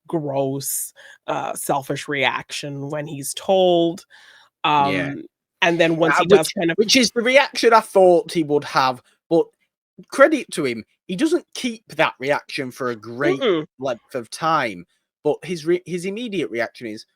gross, selfish reaction when he's told. Yeah. And then once he does Which kind of which is the reaction I thought he would have, but credit to him, he doesn't keep that reaction for a great mm-mm. length of time. But his immediate reaction is,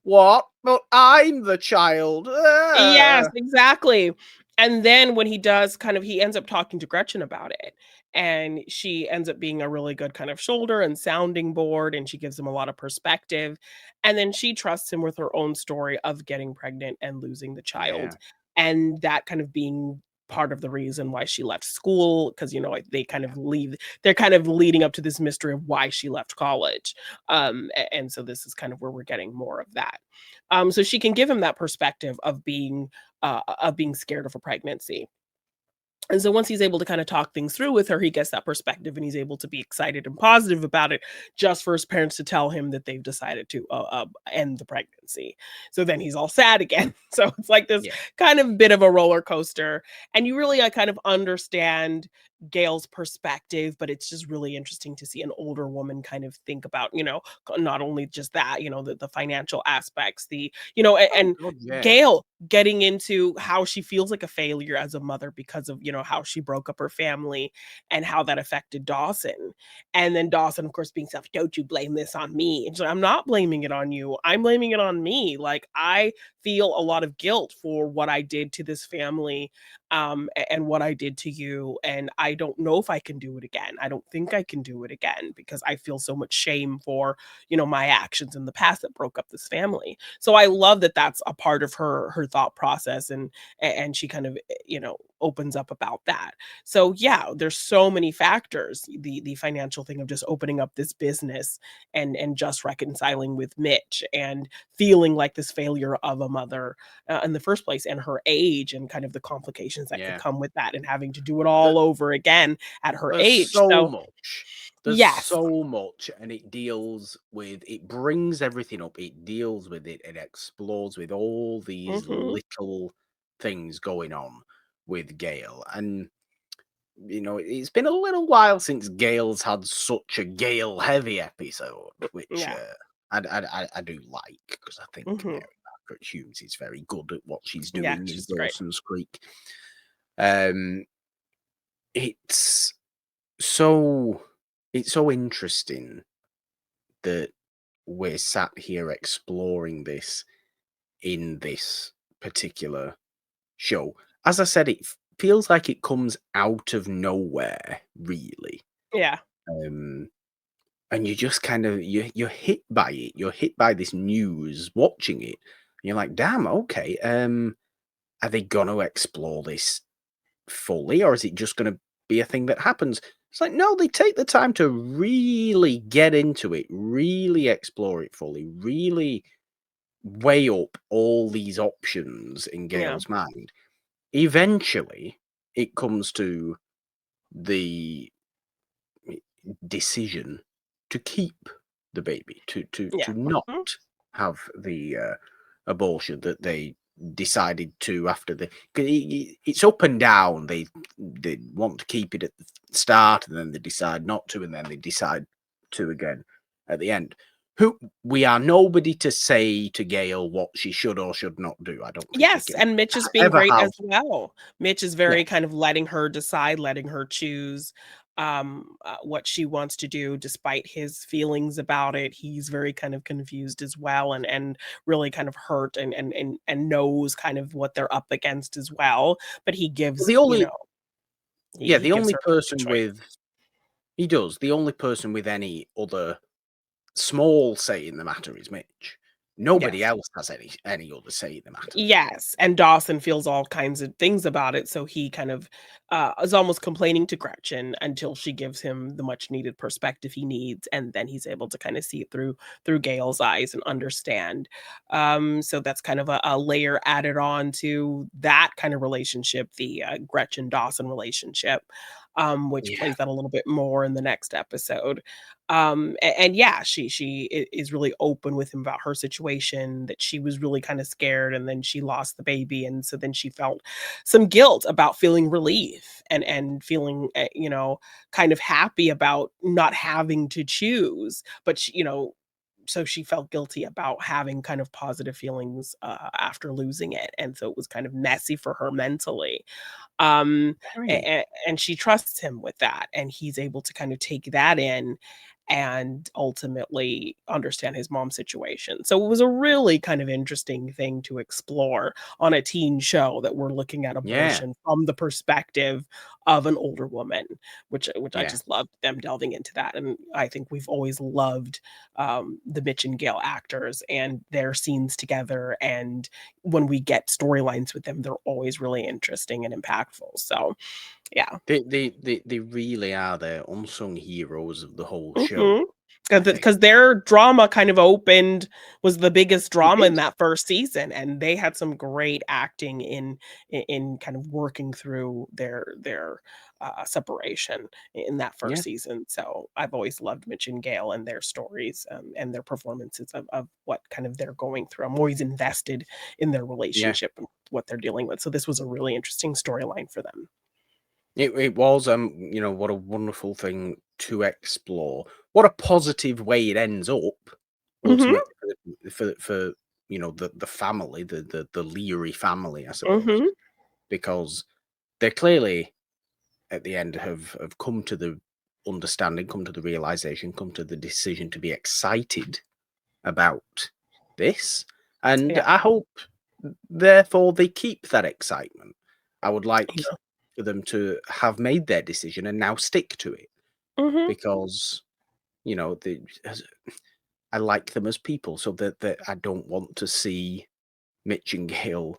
"What? But I'm the child." Yes, exactly. And then when he does he ends up talking to Gretchen about it, and she ends up being a really good kind of shoulder and sounding board, and she gives him a lot of perspective, and then she trusts him with her own story of getting pregnant and losing the child, Yeah. and that kind of being part of the reason why she left school, because, like, they're kind of leading up to this mystery of why she left college, and so this is kind of where we're getting more of that. So she can give him that perspective of being scared of a pregnancy. And so once he's able to kind of talk things through with her, he gets that perspective and he's able to be excited and positive about it, just for his parents to tell him that they've decided to end the pregnancy. So then he's all sad again. So it's like this Yeah. kind of bit of a roller coaster. And you really kind of understand Gail's perspective, but it's just really interesting to see an older woman kind of think about, not only just that, the financial aspects, Oh and God, yeah. Gail getting into how she feels like a failure as a mother because of, how she broke up her family and how that affected Dawson. And then Dawson, of course, being self, don't you blame this on me? And she's like, I'm not blaming it on you. I'm blaming it on me. Like, I feel a lot of guilt for what I did to this family, and what I did to you. And I don't know if I can do it again. I don't think I can do it again because I feel so much shame for, my actions in the past that broke up this family. So I love that that's a part of her thought process, and she kind of, opens up about that. So yeah, there's so many factors. The financial thing of just opening up this business and just reconciling with Mitch and feeling like this failure of a mother in the first place, and her age and kind of the complications that could Yeah. come with that, and having to do it The all over again at her There's age. so So much. There's yes. so much, and it brings everything up. It deals with it. It explores with all these Mhm. little things going on with Gail. And, it's been a little while since Gail's had such a Gail heavy episode, which Yeah. I do like, because I think Mhm. Mary Margaret Hughes is very good at what she's Yeah, doing in she's great. Dawson's Creek. Um, it's so it's so interesting that we're sat here exploring this in this particular show. As I said, it feels like it comes out of nowhere, really. Yeah. Um, and you just kind of you're hit by it. You're hit by this news, watching it. And you're like, damn, okay. Are they gonna explore this fully, or is it just going to be a thing that happens? It's like, no, they take the time to really get into it, really explore it fully, really weigh up all these options in Yeah. Gail's mind. Eventually, it comes to the decision to keep the baby, to Yeah. not Mhm. have the abortion that they decided to after the. 'Cause it's up and down. They want to keep it at the start, and then they decide not to, and then they decide to again at the end. Who We are nobody to say to Gail what she should or should not do. I don't think we Yes, can and Mitch is being ever great have. as well. Mitch is Yeah, very kind of letting her decide, letting her choose, what she wants to do despite his feelings about it. He's very kind of confused as well, and really kind of hurt, and knows kind of what they're up against as well, but he well, gives, the only he the gives only her the person choice. with he does the only person with any other small say in the matter is Mitch. Nobody Yes. else has any other say in the matter. Yes, and Dawson feels all kinds of things about it, so he kind of, is almost complaining to Gretchen until she gives him the much needed perspective he needs, and then he's able to kinda see it through Gail's eyes and understand. So that's kind of a layer added on to that kind of relationship, the, Gretchen-Dawson relationship, which Yeah, plays out a little bit more in the next episode. And yeah, she is really open with him about her situation, that she was really kind of scared, and then she lost the baby, and so then she felt some guilt about feeling relief, and feeling kind of happy about not having to choose, but so she felt guilty about having kind of positive feelings after losing it, and so it was kind of messy for her mentally. um very. and she trusts him with that, and he's able to kind of take that in and ultimately understand his mom's situation. So it was a really kind of interesting thing to explore on a teen show, that we're looking at Yeah, abortion from the perspective of an older woman, which I yeah, just loved them delving into that. And I think we've always loved the Mitch and Gail actors and their scenes together, and when we get storylines with them, they're always really interesting and impactful. So yeah. they really are the unsung heroes of the whole show. Mhm. I think 'Cause their drama kind of opened was the biggest it drama in did. that first season, and they had some great acting in kind of working through their separation in that Yeah, first season. So I've always loved Mitch and Gail and their stories, and their performances of what kind of they're going through. I'm always invested in their yeah. relationship and what they're dealing with. So this was a really interesting storyline for them. It was what a wonderful thing to explore. What a positive way it ends up Mhm, ultimately for the family, the Leary family, I suppose, mhm. because they clearly at the end have come to the understanding, come to the realization, come to the decision to be excited about this. And Yeah. I hope, therefore, they keep that excitement. I would like Yeah. for them to have made their decision and now stick to it, Mhm. because, as I like them as people, so that I don't want to see Mitch and Gail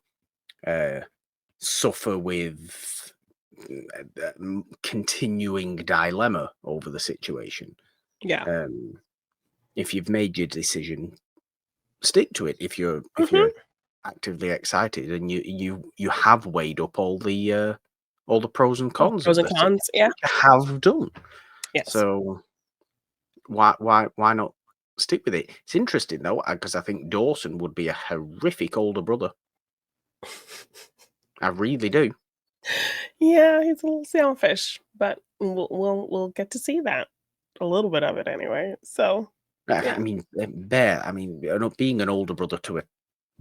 uh, suffer with continuing dilemma over the situation. Yeah. If you've made your decision, stick to it. If you're actively excited and you have weighed up all the pros and cons Pros of and this, cons. Yeah. which I have done. Yes. So why not stick with it? It's interesting though, because I think Dawson would be a horrific older brother. I really do. Yeah, he's a little selfish, but we'll get to see that. A little bit of it anyway. So I mean, being an older brother to a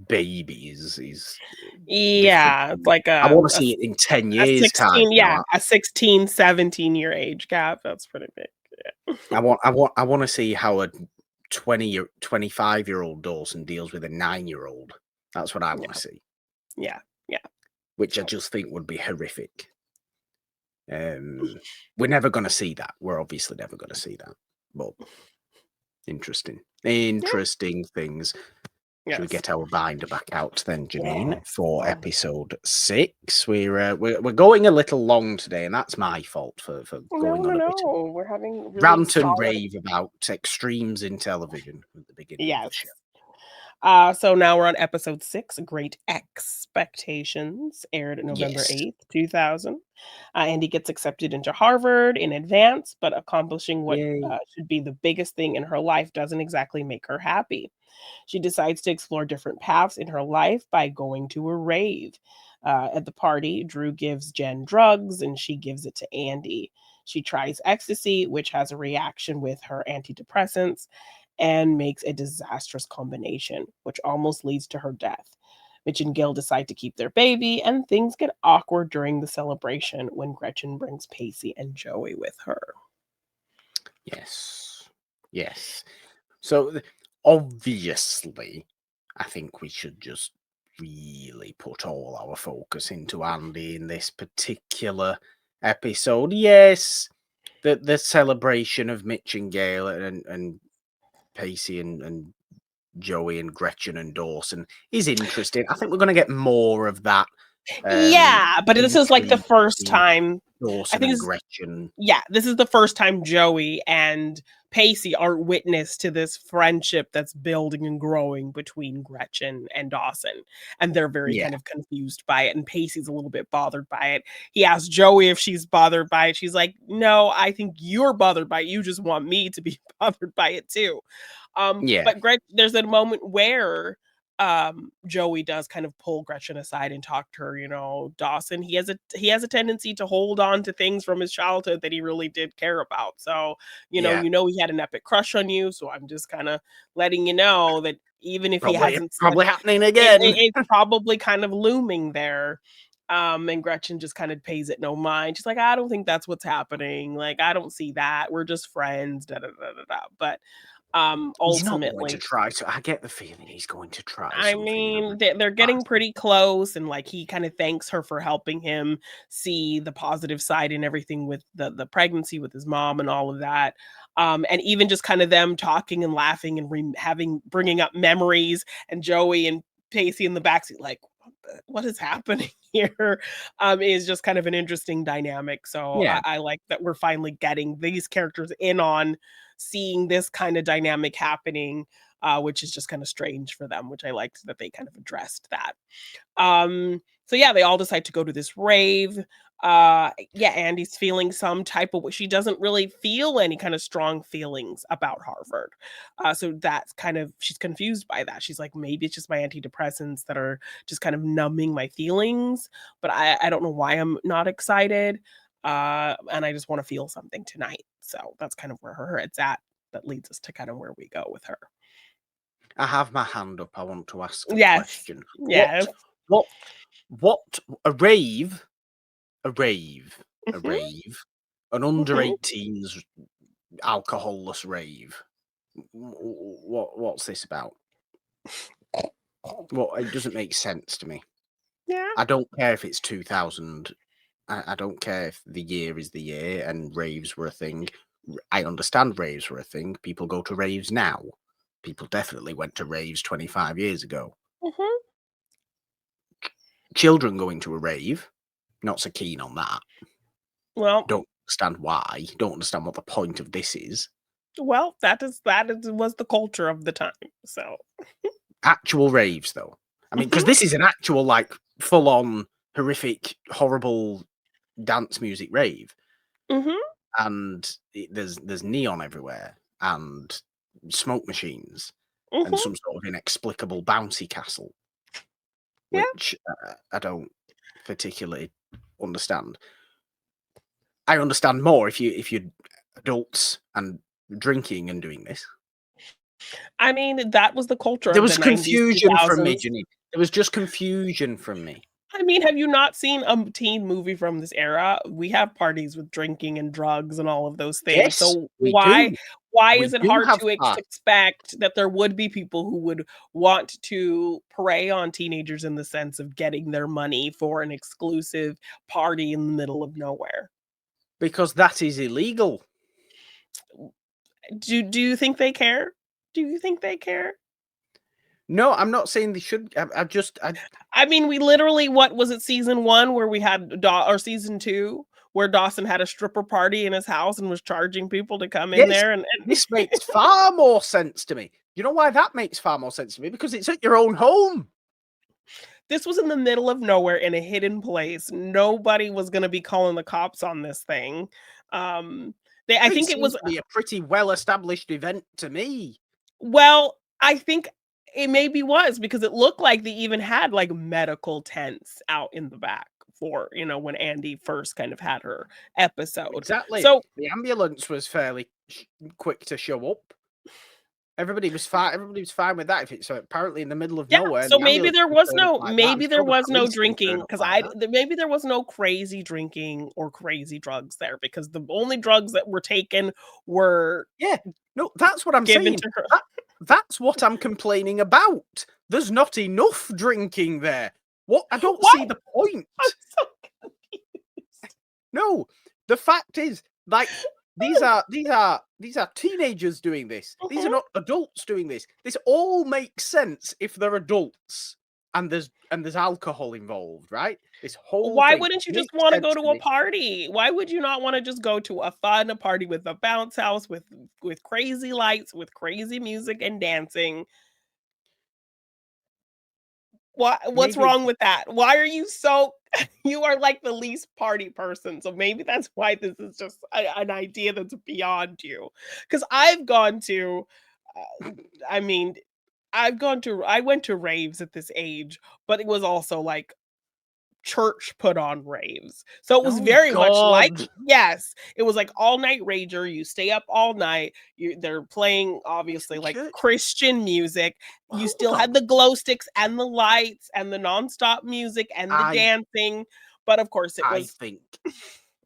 baby is different. yeah, it's like I want to see it in 10 a years' time. 16, a 16, 17-year age gap. That's pretty big. Yeah. I want to see how a 25-year-old Dawson deals with a 9-year-old. That's what I want to see. Yeah. Yeah. Which I just think would be horrific. We're never going to see that. We're obviously never going to see that. But interesting things. Yes. Should we get our binder back out then, Jeannine, for episode 6? We're going a little long today, and that's my fault for going on a bit of we're having really rant and rave about extremes in television at the beginning of the show. So now we're on episode 6, Great Expectations, aired November 8th, 2000. Andie gets accepted into Harvard in advance, but accomplishing what should be the biggest thing in her life doesn't exactly make her happy. She decides to explore different paths in her life by going to a rave. At the party, Drew gives Jen drugs and she gives it to Andie. She tries Ecstasy, which has a reaction with her antidepressants, and makes a disastrous combination, which almost leads to her death. Mitch and Gail decide to keep their baby, and things get awkward during the celebration when Gretchen brings Pacey and Joey with her. Yes. So, obviously, I think we should just really put all our focus into Andie in this particular episode. Yes, the celebration of Mitch and Gail and Pacey and Joey and Gretchen and Dawson is interesting. I think we're going to get more of that. But this is like the first time Dawson and Gretchen. Yeah, this is the first time Joey and Pacey are witness to this friendship that's building and growing between Gretchen and Dawson. And they're very kind of confused by it. And Pacey's a little bit bothered by it. He asks Joey if she's bothered by it. She's like, no, I think you're bothered by it. You just want me to be bothered by it too. But there's a moment where Joey does kind of pull Gretchen aside and talk to her. Dawson, he has a tendency to hold on to things from his childhood that he really did care about. So, he had an epic crush on you. So I'm just kind of letting you know that even if he hasn't probably happening again, it's probably kind of looming there. And Gretchen just kind of pays it no mind. She's like, I don't think that's what's happening. Like, I don't see that. We're just friends. But ultimately, he's not going to try. So I get the feeling he's going to try. I mean, they're getting pretty close, and like he kind of thanks her for helping him see the positive side and everything with the pregnancy with his mom and all of that. And even just kind of them talking and laughing and bringing up memories, and Joey and Pacey in the backseat, like, what is happening here? Is just kind of an interesting dynamic. So I like that we're finally getting these characters in on seeing this kind of dynamic happening, which is just kind of strange for them, which I liked that they kind of addressed that. So they all decide to go to this rave. Andie's feeling some type of, she doesn't really feel any kind of strong feelings about Harvard. So that's kind of, she's confused by that. She's like, maybe it's just my antidepressants that are just kind of numbing my feelings, but I don't know why I'm not excited. And I just want to feel something tonight. So that's kind of where her head's at. That leads us to kind of where we go with her. I have my hand up. I want to ask a question. Yes. What a rave, an under 18s alcoholless rave. What's this about? Well, it doesn't make sense to me. Yeah. I don't care if it's 2000. I don't care if the year is the year and raves were a thing. I understand raves were a thing. People go to raves now. People definitely went to raves 25 years ago. Children going to a rave, not so keen on that. Well, Don't understand why. Don't understand what the point of this is. well, was the culture of the time. So, Actual raves, though. I mean, because mhm, this is an actual, like, full-on, horrific, horrible dance music rave. mhm, And there's neon everywhere, and smoke machines, and mhm, some sort of inexplicable bouncy castle, yeah. which I don't particularly understand. I understand more if you're adults and drinking and doing this. I mean, that was the culture There of the was 90s, confusion from me, 2000s. Jeannine. There was just confusion from me. I mean, have you not seen a teen movie from this era? We have parties with drinking and drugs and all of those things. Yes, So we do. why We is it do hard have to parties expect that there would be people who would want to prey on teenagers in the sense of getting their money for an exclusive party in the middle of nowhere? because that is illegal. Do you think they care? Do you think they care? No, I'm not saying they should. I I mean, we literally, what was it, season 1 where we had or season 2 where Dawson had a stripper party in his house and was charging people to come in yes, there and this makes far more sense to me. You know why that makes far more sense to me? Because it's at your own home. this was in the middle of nowhere in a hidden place. Nobody was gonna be calling the cops on this thing. I It think it seems was to be a pretty well-established event to me. well, I think it maybe was because it looked like they even had, like, medical tents out in the back for, when Andie first kind of had her episode. Exactly. So The ambulance was fairly quick to show up. Everybody was fine. Everybody was fine with that. If it's so apparently in the middle of yeah, nowhere, and so the ambulance can turn up like that. I'm maybe there sure the was no police can drinking turn up because like that. maybe there was no crazy drinking or crazy drugs there because the only drugs that were taken were Yeah, no, that's what I'm given saying. to her. That's what I'm complaining about. There's not enough drinking there. What? I don't What? see the point. I'm so confused. No, the fact is, like, these are teenagers doing this. These are Mhm. not adults doing this. This all makes sense if they're adults and there's alcohol involved, right? This whole Why thing wouldn't you just makes wanna sense go to to a me. party? Why would you not wanna just go to a party with a bounce house with crazy lights, with crazy music and dancing? What's Maybe wrong with that? Why are you so you are like the least party person, so maybe that's why this is just an idea that's beyond you. Because 'Cause I've gone to, uh, I mean, I went to raves at this age, but it was also like church put on raves. So it was oh very much like God. yes, it was like all night rager, you stay up all night, they're playing It's obviously like church. Christian music. You Hold still had on. the glow sticks and the lights and the nonstop music and the I dancing, but of course it I was think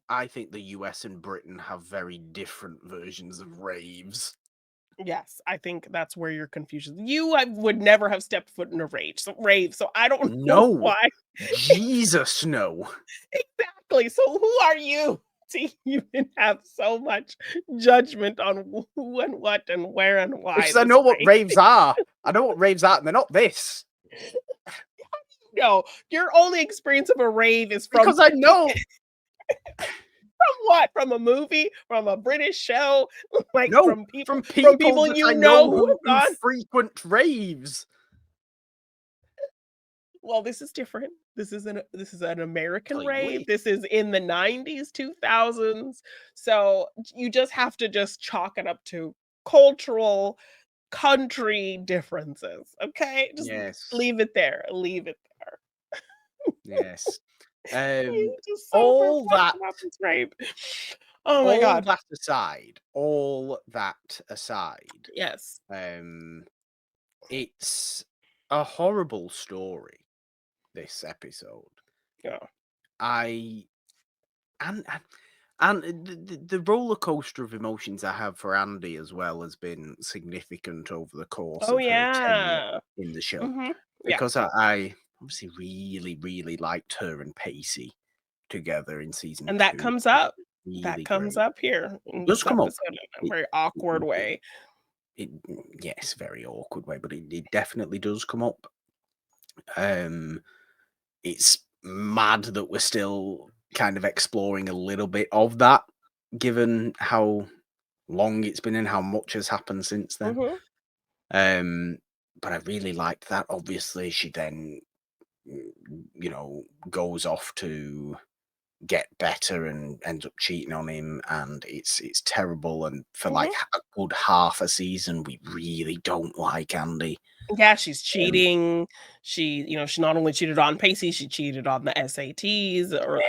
I think the US and Britain have very different versions of raves. yes, I think that's where your confusion. I would never have stepped foot in a rave, so I don't know No. why. Jesus, no. Exactly. So who are you to even have so much judgment on who and what and where and why Because I this know what race? raves are. I know what raves are, and they're not this. No, your only experience of a rave is from Because I know what? From a movie, from a British show, like no, from from people people that I you know know who who have gone. frequent raves. Well, this is different. This is an American rave. Clearly. This is in the 90s, 2000s. So you just have to just chalk it up to cultural country differences, okay? Just Yes. leave it there, leave it there. Yes. I'm Um, just so all perplexed that about this rape. Oh my all god. that aside, all that aside, Yes. um, it's a horrible story, this episode. Yeah. I and the roller coaster of emotions I have for Andie as well has been significant over the course Oh, of her tenure yeah. in the show, Mhm. Yeah. because I obviously really, really liked her and Pacey together in season And that 2. comes up. That Really comes great. up here It in does this come up. episode in a It very awkward it it way. it yes, very awkward way, but it definitely does come up. Um, it's mad that we're still kind of exploring a little bit of that, given how long it's been and how much has happened since then. But I really liked that. Obviously, she then, goes off to get better and ends up cheating on him, and it's terrible. And for like a good half a season, we really don't like Andie. Yeah, she's cheating. She not only cheated on Pacey, she cheated on the SATs, or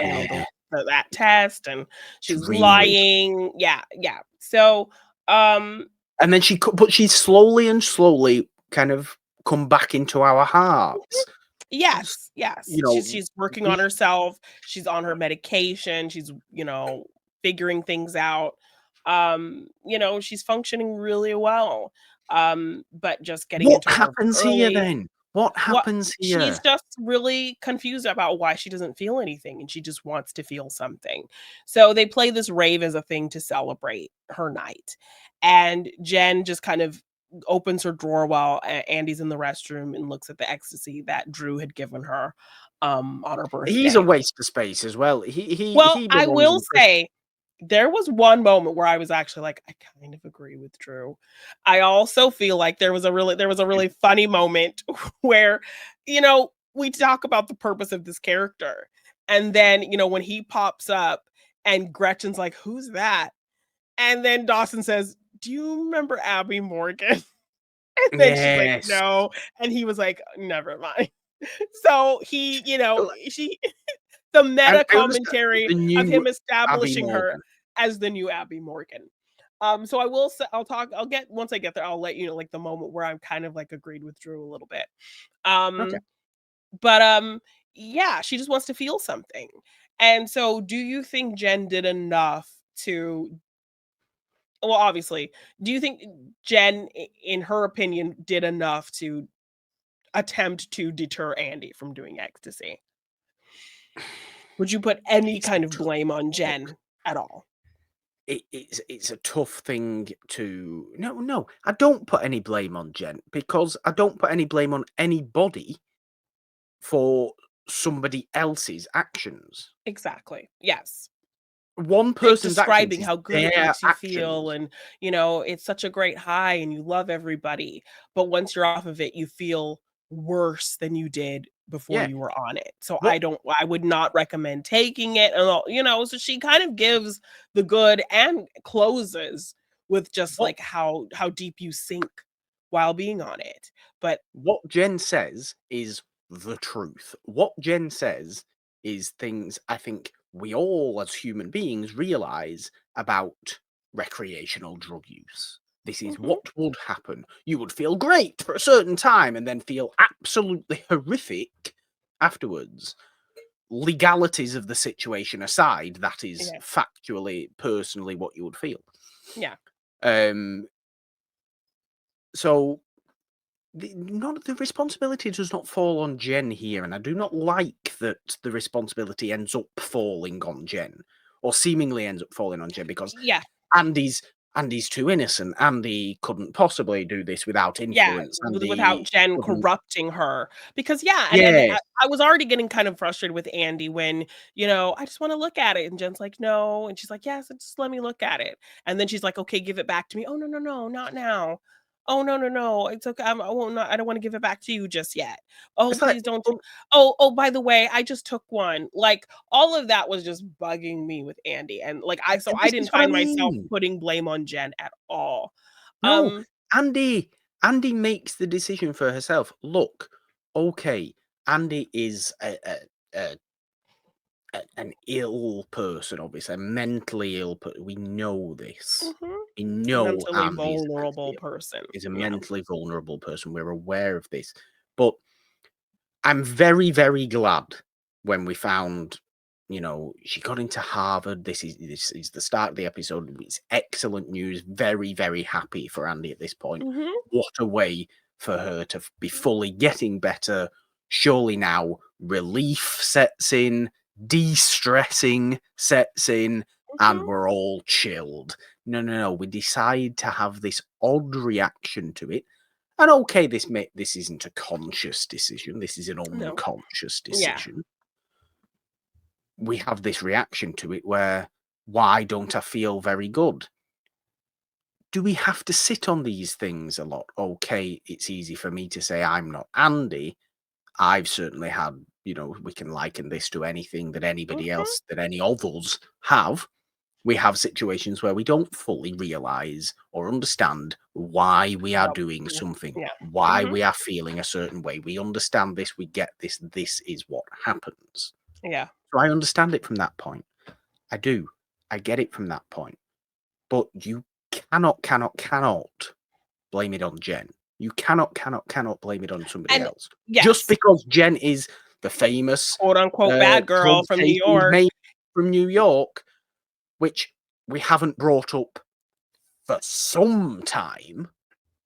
that test, and she's Really. lying. Yeah. So, And then she's slowly kind of come back into our hearts. yes. You She's working on we herself. She's on her medication. She's, figuring things out. She's functioning really well. But just getting What into rave happens here early. then? What What happens she's here? just really confused about why she doesn't feel anything, and she just wants to feel something. So they play this rave as a thing to celebrate her night, and Jen just kind of opens her drawer while Andie's in the restroom and looks at the ecstasy that Drew had given her, on her He's a birthday. waste of space as well. Well, He I belongs will in prison. say there was one moment where I was actually like, I kind of agree with Drew. I also feel like there was a really funny moment where, we talk about the purpose of this character. And then, when he pops up and Gretchen's like, "Who's that?" And then Dawson says, "Do you remember Abby Morgan?" And then she's like, Yes. "No." And he was like, "Never mind." So Well, she the and meta I understand commentary the of new him Abby establishing her Morgan. as the new Abby Morgan. So I'll get once I get there, I'll let you know like the moment where I'm kind of like agreed with Drew a little bit. Okay. Um, but yeah, she just wants to feel something. And so do you think Jen did enough to well, obviously, do you think Jen, in her opinion, did enough to attempt to deter Andie from doing ecstasy? Would you put any It's a kind of tough blame on look. Jen at all? It's a tough thing to no, I don't put any blame on Jen because I don't put any blame on anybody for somebody else's actions. Exactly. Yes. One Like person's actions describing is how good it their makes you feel actions. and, it's such a great high and you love everybody. But once you're off of it, you feel worse than you did before Yeah. you were on it. So What I would not recommend taking it and all, so she kind of gives the good and closes with just what like how deep you sink while being on it. But what Jen says is the truth. What Jen says is things I think we all as human beings realize about recreational drug use. This is mhm, what would happen. You would feel great for a certain time and then feel absolutely horrific afterwards. Legalities of the situation aside, that is yeah. factually, personally what you would feel. Yeah. Um, so the responsibility does not fall on Jen here, and I do not like that the responsibility ends up falling on Jen, or seemingly ends up falling on Jen, because Yeah. Andy's Andy's too innocent. Andy couldn't possibly do this without Yeah, influence. without Andy Jen couldn't. corrupting her. Because yeah, and Yes, I was already getting kind of frustrated with Andie when, "I just wanna look at it," and Jen's like, "No," and she's like, "Yes, just let me look at it." And then she's like, "Okay, give it back to me." "Oh, no, no, no, not now." "Oh, no, no, no, it's okay, I won't not I don't wanna give it back to you just yet." "Oh, it's like, please don't you." well, "Oh, by the way, I just took one." Like, all of that was just bugging me with Andie, and, like, I this didn't is what I find myself mean. putting blame on Jen at all. No, Um Andy Andy makes the decision for herself. Look, okay, Andy is a an ill person, obviously, a mentally ill person. We know this. Mhm. We know Mentally Andy's vulnerable mentally ill. person, He's a yeah. mentally vulnerable person. We're aware of this. But I'm very, very glad when we found, she got into Harvard. This is the start of the episode. It's excellent news. Very, very happy for Andy at this point. Mhm, What a way for her to be fully getting better. Surely now relief sets in, de-stressing sets in, and mhm. we're all chilled. No, no, no. We decide to have this odd reaction to it. And okay, this isn't a conscious decision. This is an No. unconscious Yeah. decision. We have this reaction to it where, why don't I feel very good? Do we have to sit on these things a lot? Okay, it's easy for me to say I'm not Andie. I've certainly had, we can liken this to anything that anybody Mhm. else, that any of us have. We have situations where we don't fully realize or understand why we are Well, doing yeah. something, Yeah. why Mhm. we are feeling a certain way. We understand this, we get this, this is what happens. Yeah. So I understand it from that point. I do. I get it from that point. But you cannot blame it on Jen. You cannot blame it on somebody And else. Just yes, because Jen is the famous quote unquote bad girl drug from New taking York. maid from New York, which we haven't brought up for some time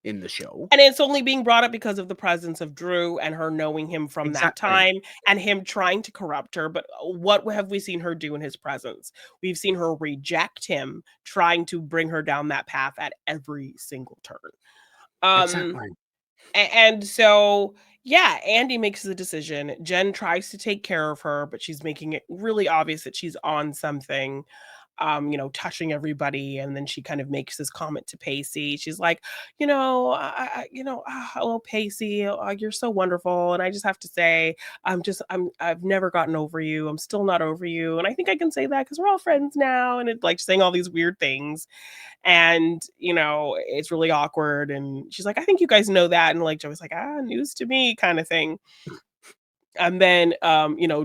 in the show. And it's only being brought up because of the presence of Drew and her knowing him from that Exactly. time and him trying to corrupt her. But what have we seen her do in his presence? We've seen her reject him, trying to bring her down that path at every single turn. Um, Exactly. and so, yeah, Andie makes the decision. Jen tries to take care of her, but she's making it really obvious that she's on something, touching everybody. And then she kind of makes this comment to Pacey. She's like, hello, Pacey. You're so wonderful. And I just have to say, I've never gotten over you. I'm still not over you. And I think I can say that because we're all friends now. And it's like saying all these weird things. And, it's really awkward. And she's like, I think you guys know that. And like, Joey's like, news to me kind of thing. And then,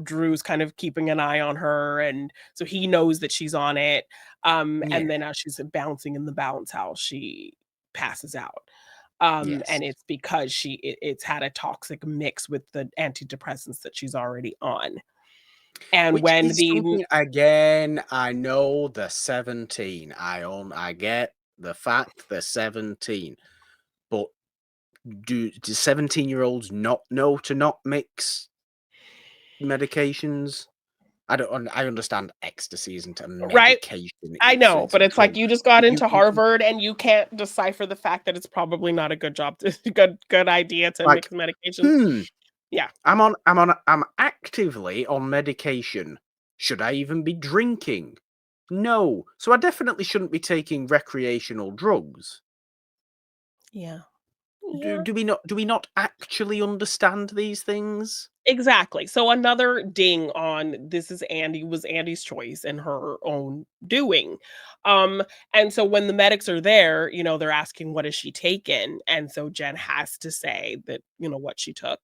Drew's kind of keeping an eye on her. And so he knows that she's on it. Yeah. And then as she's bouncing in the bounce house, she passes out. Yes. And it's because it's had a toxic mix with the antidepressants that she's already on. And Which when is the something, again, I know the 17. I get the fact they're 17. But do 17-year-olds not know to not mix medications? I understand ecstasy isn't a right, medication. I know, It's a but it's like drug. you just got But into you can, Harvard and you can't decipher the fact that it's probably not a good job to good idea to like, mix medications. Yeah. I'm actively on medication. Should I even be drinking? No. So I definitely shouldn't be taking recreational drugs. Yeah. Do Yeah. do we not actually understand these things? Exactly. So another ding on this is Andie was Andie's choice and her own doing. Um, and so when the medics are there, they're asking what has she taken? And so Jen has to say that, what she took.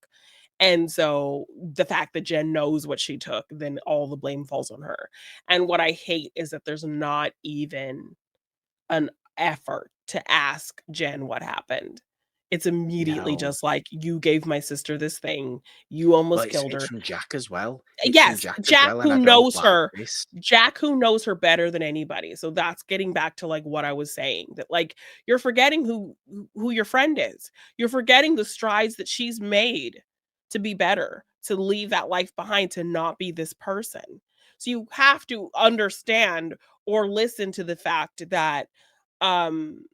And so the fact that Jen knows what she took, then all the blame falls on her. And what I hate is that there's not even an effort to ask Jen what happened. It's immediately No. just like, "You gave my sister this thing. You Well, almost killed it's her." from Jack as well. It's from Yes, Jack as Jack well, and who I don't knows like her. this. Jack who knows her better than anybody. So that's getting back to, like, what I was saying, that, like, you're forgetting who your friend is. You're forgetting the strides that she's made to be better, to leave that life behind, to not be this person. So you have to understand or listen to the fact that, um,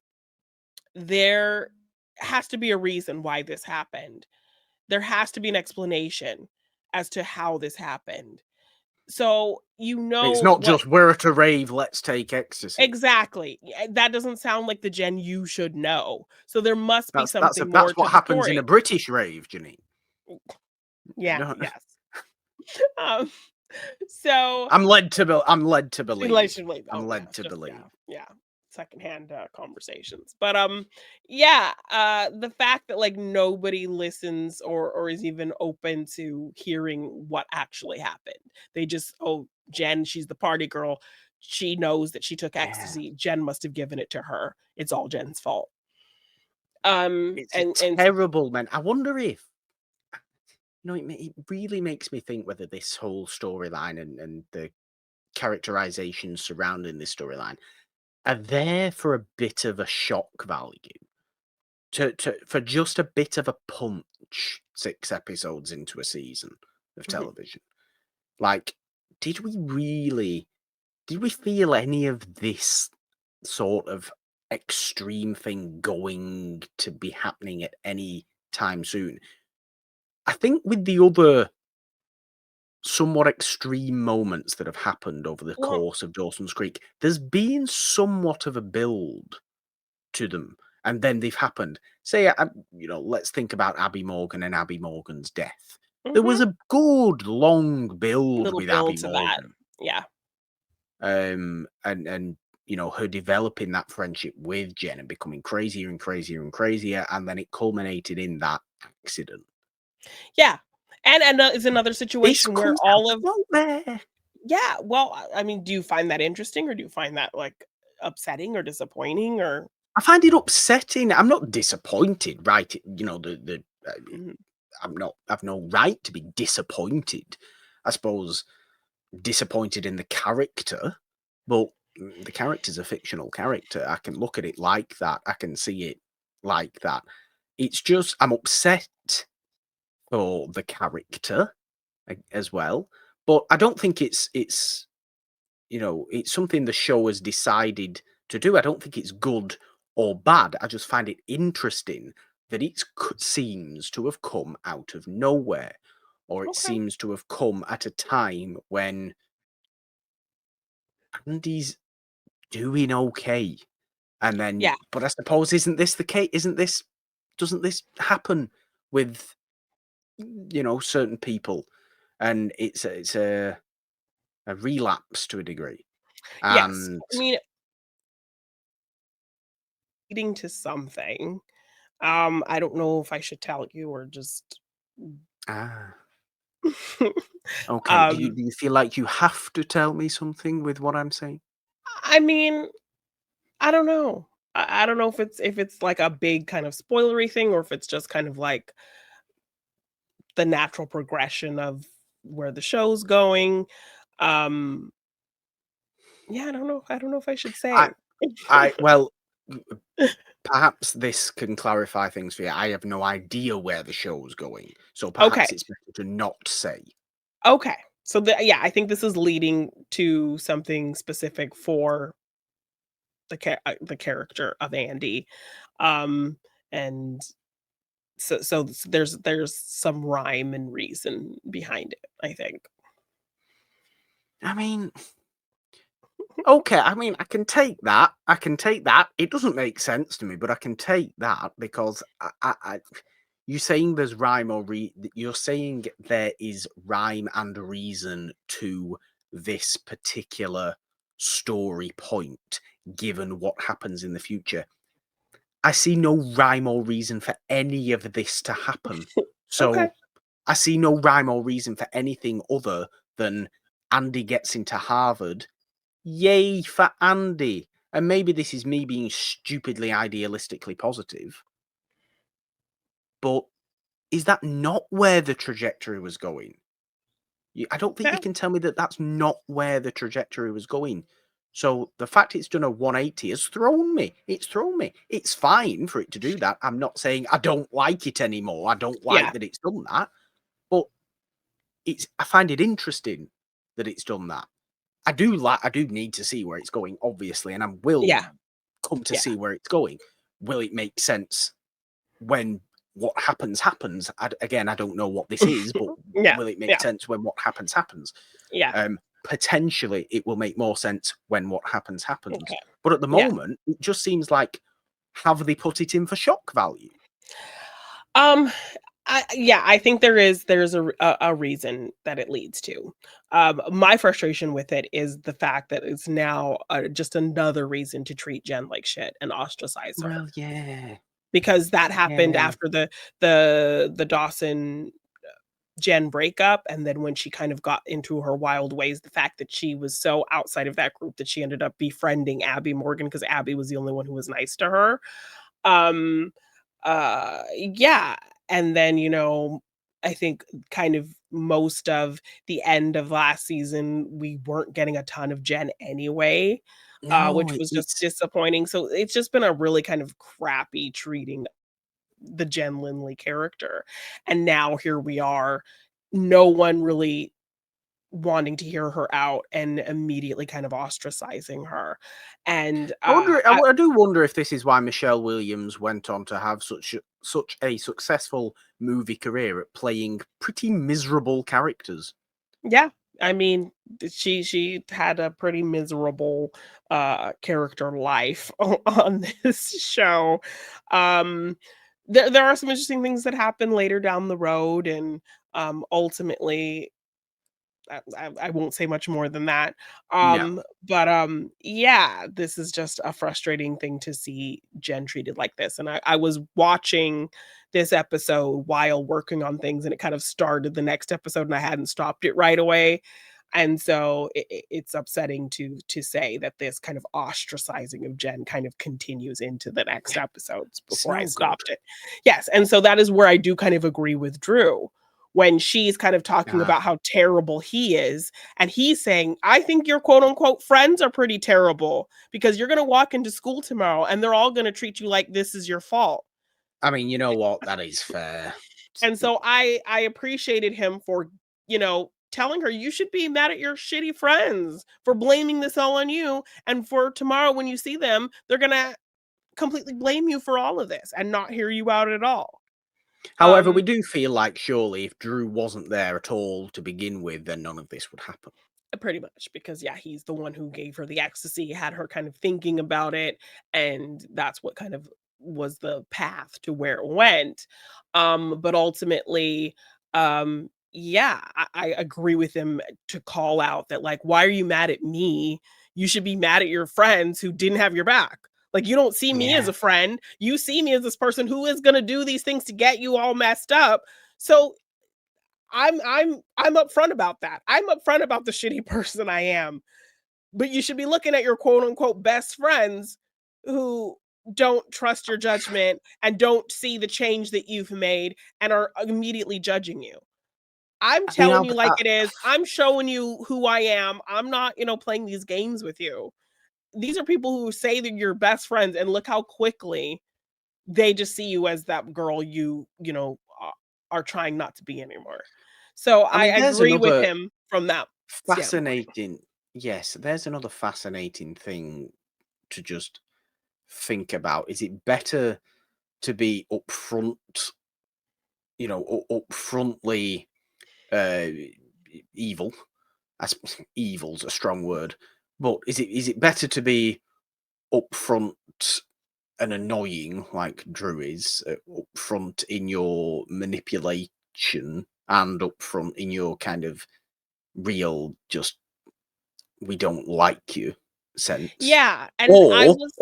there has to be a reason why this happened. There has to be an explanation as to how this happened. So, It's not what just we're at a rave, let's take ecstasy. exactly. That doesn't sound like the Jen you should know. So there must be something more That's to what the happens in story. a British rave, Jeannine. Yeah, No, yes. Um, so I'm led to believe. allegedly, I'm oh yeah, led to just yeah, believe. yeah, secondhand conversations. But yeah, the fact that like nobody listens or is even open to hearing what actually happened. They just, oh, Jen, she's the party girl. She knows that she took Yeah. ecstasy. Jen must have given it to her. It's all Jen's fault. It's a And terrible man. I wonder if it really makes me think whether this whole storyline and the characterizations surrounding this storyline are there for a bit of a shock value. For just a bit of a punch 6 episodes into a season of Mhm. television. Like, did we feel any of this sort of extreme thing going to be happening at any time soon. I think with the other somewhat extreme moments that have happened over the Well, course of Dawson's Creek, there's been somewhat of a build to them, and then they've happened. Say, let's think about Abby Morgan and Abby Morgan's death. There was mhm, a good long build little with build Abby to that. Morgan, Yeah. and her developing that friendship with Jen and becoming crazier and crazier and crazier, and then it culminated in that accident. Yeah. And it's another This situation where comes out all of of nowhere. yeah, well, I mean, do you find that interesting or do you find that, like, upsetting or disappointing or I find it upsetting. I'm not disappointed, right? mhm, I've no right to be disappointed. I suppose disappointed in the character, but the character's a fictional character. I can look at it like that. I can see it like that. It's just I'm upset for the character as well, but I don't think it's something the show has decided to do. I don't think it's good or bad. I just find it interesting that it seems to have come out of nowhere, or it okay. seems to have come at a time when Andie's doing okay. And then, Yeah, but I suppose isn't this the case? Doesn't this happen with certain people? And it's a relapse to a degree. yes. And I mean, leading to something. I don't know if I should tell you or just ah, okay. Do you um, do you feel like you have to tell me something with what I'm saying? I mean, I don't know. I don't know if it's like a big kind of spoilery thing or if it's just kind of like the natural progression of where the show's going. Um, yeah, I don't know if I should I say. well, perhaps this can clarify things for you. I have no idea where the show's going, so Okay, perhaps it's better to not say. okay. So yeah, I think this is leading to something specific for the character of Andie. Um, and there's some rhyme and reason behind it, I think. I mean, okay, I mean, I can take that. I can take that. It doesn't make sense to me, but I can take that because you're saying there's rhyme or you're saying there is rhyme and reason to this particular story point, given what happens in the future. I see no rhyme or reason for any of this to happen. Okay. So I see no rhyme or reason for anything other than Andie gets into Harvard. Yay for Andie. And maybe this is me being stupidly idealistically positive, but is that not where the trajectory was going? I don't think you Yeah. can tell me that that's not where the trajectory was going. So the fact it's done a 180 has thrown me. It's thrown me. It's fine for it to do that. I'm not saying I don't like it anymore. I don't like Yeah. that it's done that, but I find it interesting that it's done that. I do need to see where it's going, obviously, and I will Yeah. come to Yeah. see where it's going. Will it make sense when what happens? Again, I don't know what this is, but Yeah. will it make Yeah. sense when what happens? Yeah. Potentially, it will make more sense when what happens. Okay. But at the Yeah. moment, it just seems like have they put it in for shock value? Um, yeah, I think there's a reason that it leads to. My frustration with it is the fact that it's now, just another reason to treat Jen like shit and ostracize her, Well, yeah, because that happened yeah. after the Dawson Jen breakup, and then when she kind of got into her wild ways, the fact that she was so outside of that group that she ended up befriending Abby Morgan because Abby was the only one who was nice to her. Um, yeah, and then, I think kind of most of the end of last season, we weren't getting a ton of Jen anyway, No, which was just it's disappointing. So it's just been a really kind of crappy treating the Jen Lindley character. And now here we are. No one really wanting to hear her out and immediately kind of ostracizing her. And I do wonder if this is why Michelle Williams went on to have such a successful movie career at playing pretty miserable characters. yeah, I mean, she had a pretty miserable character life on this show. Um there are some interesting things that happen later down the road, and ultimately I won't say much more than that. No. But yeah, this is just a frustrating thing to see Jen treated like this. And I was watching this episode while working on things, and it kind of started the next episode, and I hadn't stopped it right away. And so it's upsetting to say that this kind of ostracizing of Jen kind of continues into the next episodes It's before I no good. stopped it. Yes, and so that is where I do kind of agree with Drew when she's kind of talking Ah, about how terrible he is, and he's saying, "I think your quote unquote friends are pretty terrible because you're going to walk into school tomorrow and they're all going to treat you like this is your fault." I mean, you know what? That is fair. And so I appreciated him for, telling her you should be mad at your shitty friends for blaming this all on you, and for tomorrow when you see them, they're going to completely blame you for all of this and not hear you out at all. However, we Um do feel like surely if Drew wasn't there at all to begin with, then none of this would happen. Pretty much, because yeah, he's the one who gave her the ecstasy, had her kind of thinking about it, and that's what kind of was the path to where it went. But ultimately, yeah, I agree with him to call out that, like, why are you mad at me? You should be mad at your friends who didn't have your back. Like, you don't see me as Yeah. a friend. You see me as this person who is gonna do these things to get you all messed up. So I'm upfront about that. I'm upfront about the shitty person I am. But you should be looking at your quote unquote best friends who don't trust your judgment and don't see the change that you've made and are immediately judging you. I'm I mean, telling you like it is. I'm showing you who I am. I'm not, playing these games with you. These are people who say that you're best friends, and look how quickly they just see you as that girl are trying not to be anymore. So I I mean, there's agree with another him from that standpoint. fascinating. Yes, there's another fascinating thing to just think about. Is it better to be upfront, upfrontly uh, evil? I suppose evil's a strong word, but is it better to be upfront and annoying like Drew is, upfront in your manipulation and upfront in your kind of real, just we don't like you sense, Yeah, and I or was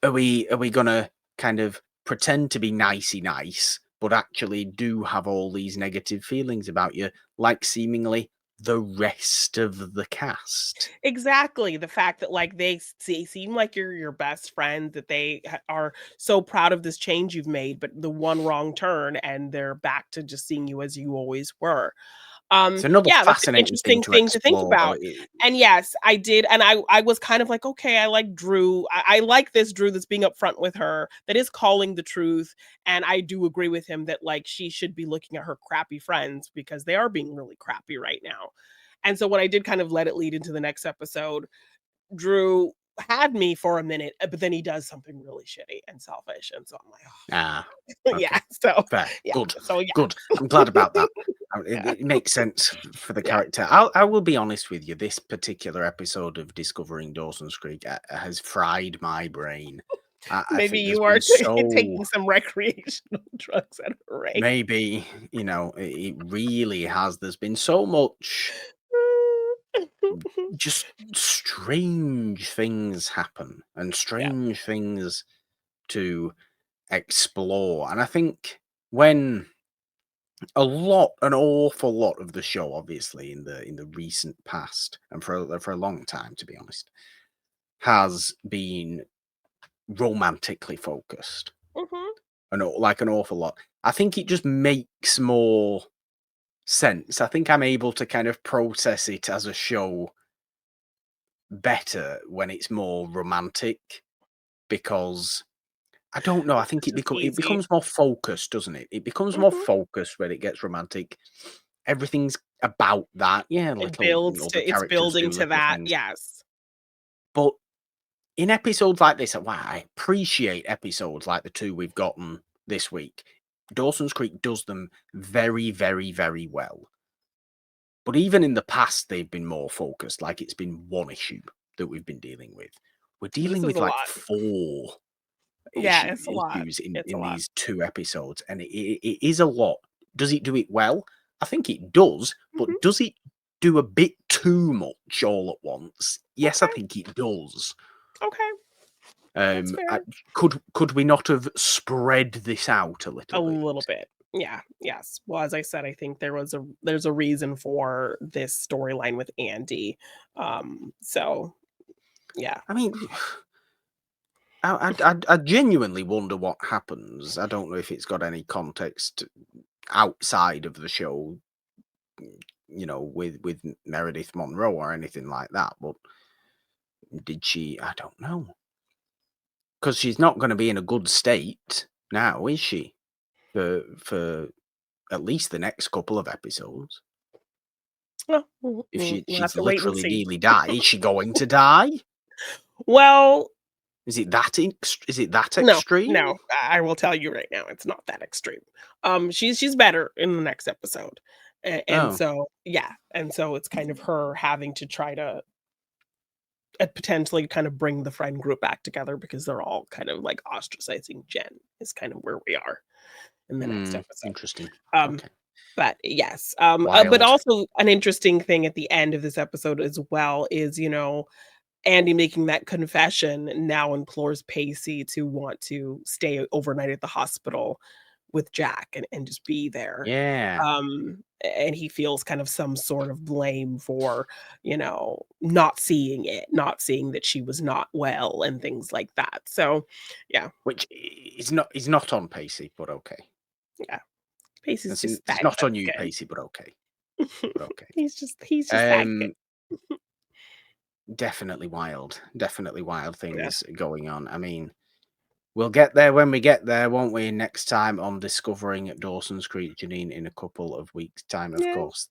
are we gonna kind of pretend to be nicey nice, but actually do have all these negative feelings about you, like seemingly the rest of the cast? exactly the fact that, like, seem like you're your best friend, that they are so proud of this change you've made, but the one wrong turn and they're back to just seeing you as you always were. It's another Yeah, that's an fascinating thing interesting to thing to think explore, though. about. And yes, I did, and I was kind of like, "Okay, I like Drew. I like this Drew that's being upfront with her, that is calling the truth." And I do agree with him that, like, she should be looking at her crappy friends because they are being really crappy right now. And so when I did kind of let it lead into the next episode, Drew had me for a minute, but then he does something really shitty and selfish, and so I'm like, Ah, "Oh." okay. Yeah, so Fair. yeah, Good. so yeah. Good. I'm glad about that. It, Yeah, it makes sense for the yeah. character. I will be honest with you. This particular episode of Discovering Dawson's Creek has fried my brain. I Maybe think there's you are been so taking some recreational drugs at a rate. maybe it really has. There's been so much just strange things happen and Yeah. strange things to explore, and I think when an awful lot of the show, obviously in the recent past, and for a long time, to be honest, has been romantically focused, Mhm. like an awful lot. I think it just makes more sense. I think I'm able to kind of process it as a show better when it's more romantic, because I don't know. I think It's just it easy. becomes more focused, doesn't it? It becomes more Mhm. focused when it gets romantic. Everything's about that. Yeah, It little builds other to it's characters building do to little that, things. yes. But in episodes like this, wow, I appreciate episodes like the 2 we've gotten this week. Dawson's Creek does them very, very, very well. But even in the past, they've been more focused, like it's been one issue that we've been dealing with. We're This dealing is with a like lot. 4 Yeah, it's a lot. issues It's a in lot. these 2 episodes, and it is a lot. Does it do it well? I think it does, but Mhm. does it do a bit too much all at once? Yes, I Okay, think it does. okay, that's fair. Could we not have spread this out a A little bit? little bit. Yeah, yes. Well, as I said, I think there's a reason for this storyline with Andie. So yeah. I mean, I genuinely wonder what happens. I don't know if it's got any context outside of the show, with Meredith Monroe or anything like that. But did she? I don't know, because she's not going to be in a good state now, is she? For at least the next couple of episodes. Well, If we'll have she's to wait and literally see. nearly died, is she going to die? Well, Is it that no, extreme? no, I will tell you right now, it's not that extreme. She's better in the next episode. And Oh, so yeah, and so it's kind of her having to try to potentially kind of bring the friend group back together because they're all kind of like ostracizing Jen is kind of where we are in the next episode. interesting. Um, Okay, but yes, but wild. also an interesting thing at the end of this episode as well is, Andie making that confession now implores Pacey to want to stay overnight at the hospital with Jack and just be there. Yeah. And he feels kind of some sort of blame for, not seeing it, not seeing that she was not well and things like that. So, yeah, Which is not on Pacey, but okay. yeah, Pacey's just It's that not on you, good. Pacey, but okay. But okay. He's just that good. Um, definitely wild. Definitely wild Yeah. things going on. I mean, we'll get there when we get there, won't we? Next time on Discovering Dawson's Creek, Jeannine, in a couple of weeks' time, of Yeah. course.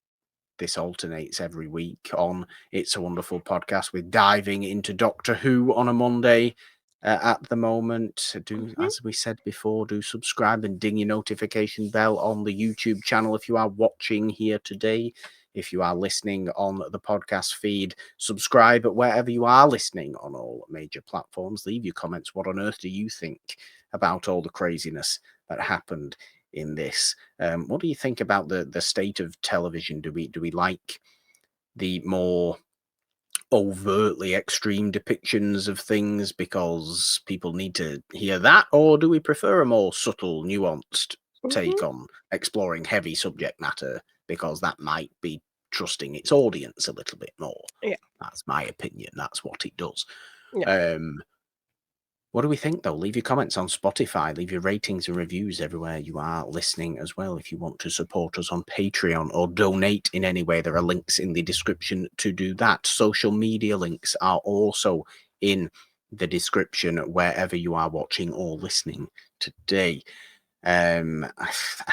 This alternates every week on It's a Wonderful Podcast with diving into Doctor Who on a Monday. At the moment, Mhm. as we said before, do subscribe and ding your notification bell on the YouTube channel if you are watching here today. If you are listening on the podcast feed, subscribe wherever you are listening on all major platforms. Leave your comments. What on earth do you think about all the craziness that happened in this? What do you think about the state of television? Do we like the more overtly extreme depictions of things because people need to hear that, or do we prefer a more subtle, nuanced take Mhm. on exploring heavy subject matter because that might be trusting its audience a little bit more? Yeah. That's my opinion. That's what it does. Yeah. um what do we think, though? Leave your comments on Spotify. Leave your ratings and reviews everywhere you are listening as well. If you want to support us on Patreon or donate in any way, there are links in the description to do that. Social media links are also in the description wherever you are watching or listening today. I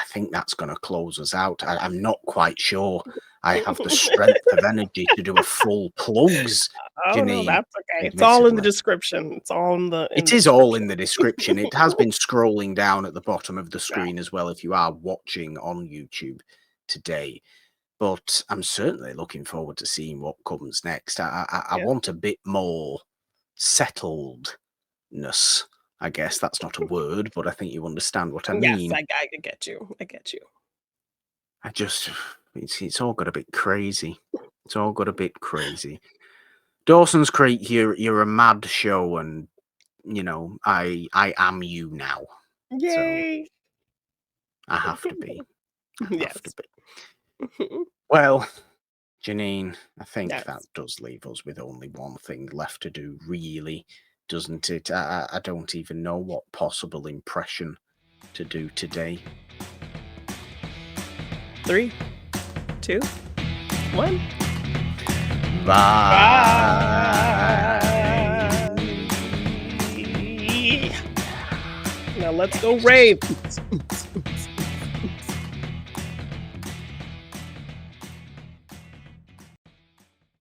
think that's going to close us out. I'm not quite sure I have the strength of energy to do a full plugs, Oh, no, Jeannine, that's okay. It's all in the admittedly. description. It's all in It the is all in description. the description. It has been scrolling down at the bottom of the Yeah. screen as well if you are watching on YouTube today. But I'm certainly looking forward to seeing what comes next. I Yeah. want a bit more settledness. I guess that's not a word, but I think you understand what I Yes, mean. I get you. I get you. I just, it's all got a bit crazy. It's all got a bit crazy. Dawson's Creek, you're a mad show, and I am you now. So Yay. I have to be. I have to Yes. be. Well, Jeannine, I think that Yes. does leave us with only one thing left to do, really, doesn't it? I don't even know what possible impression to do today. 3, 2, 1. Bye. Bye. Now let's go rave.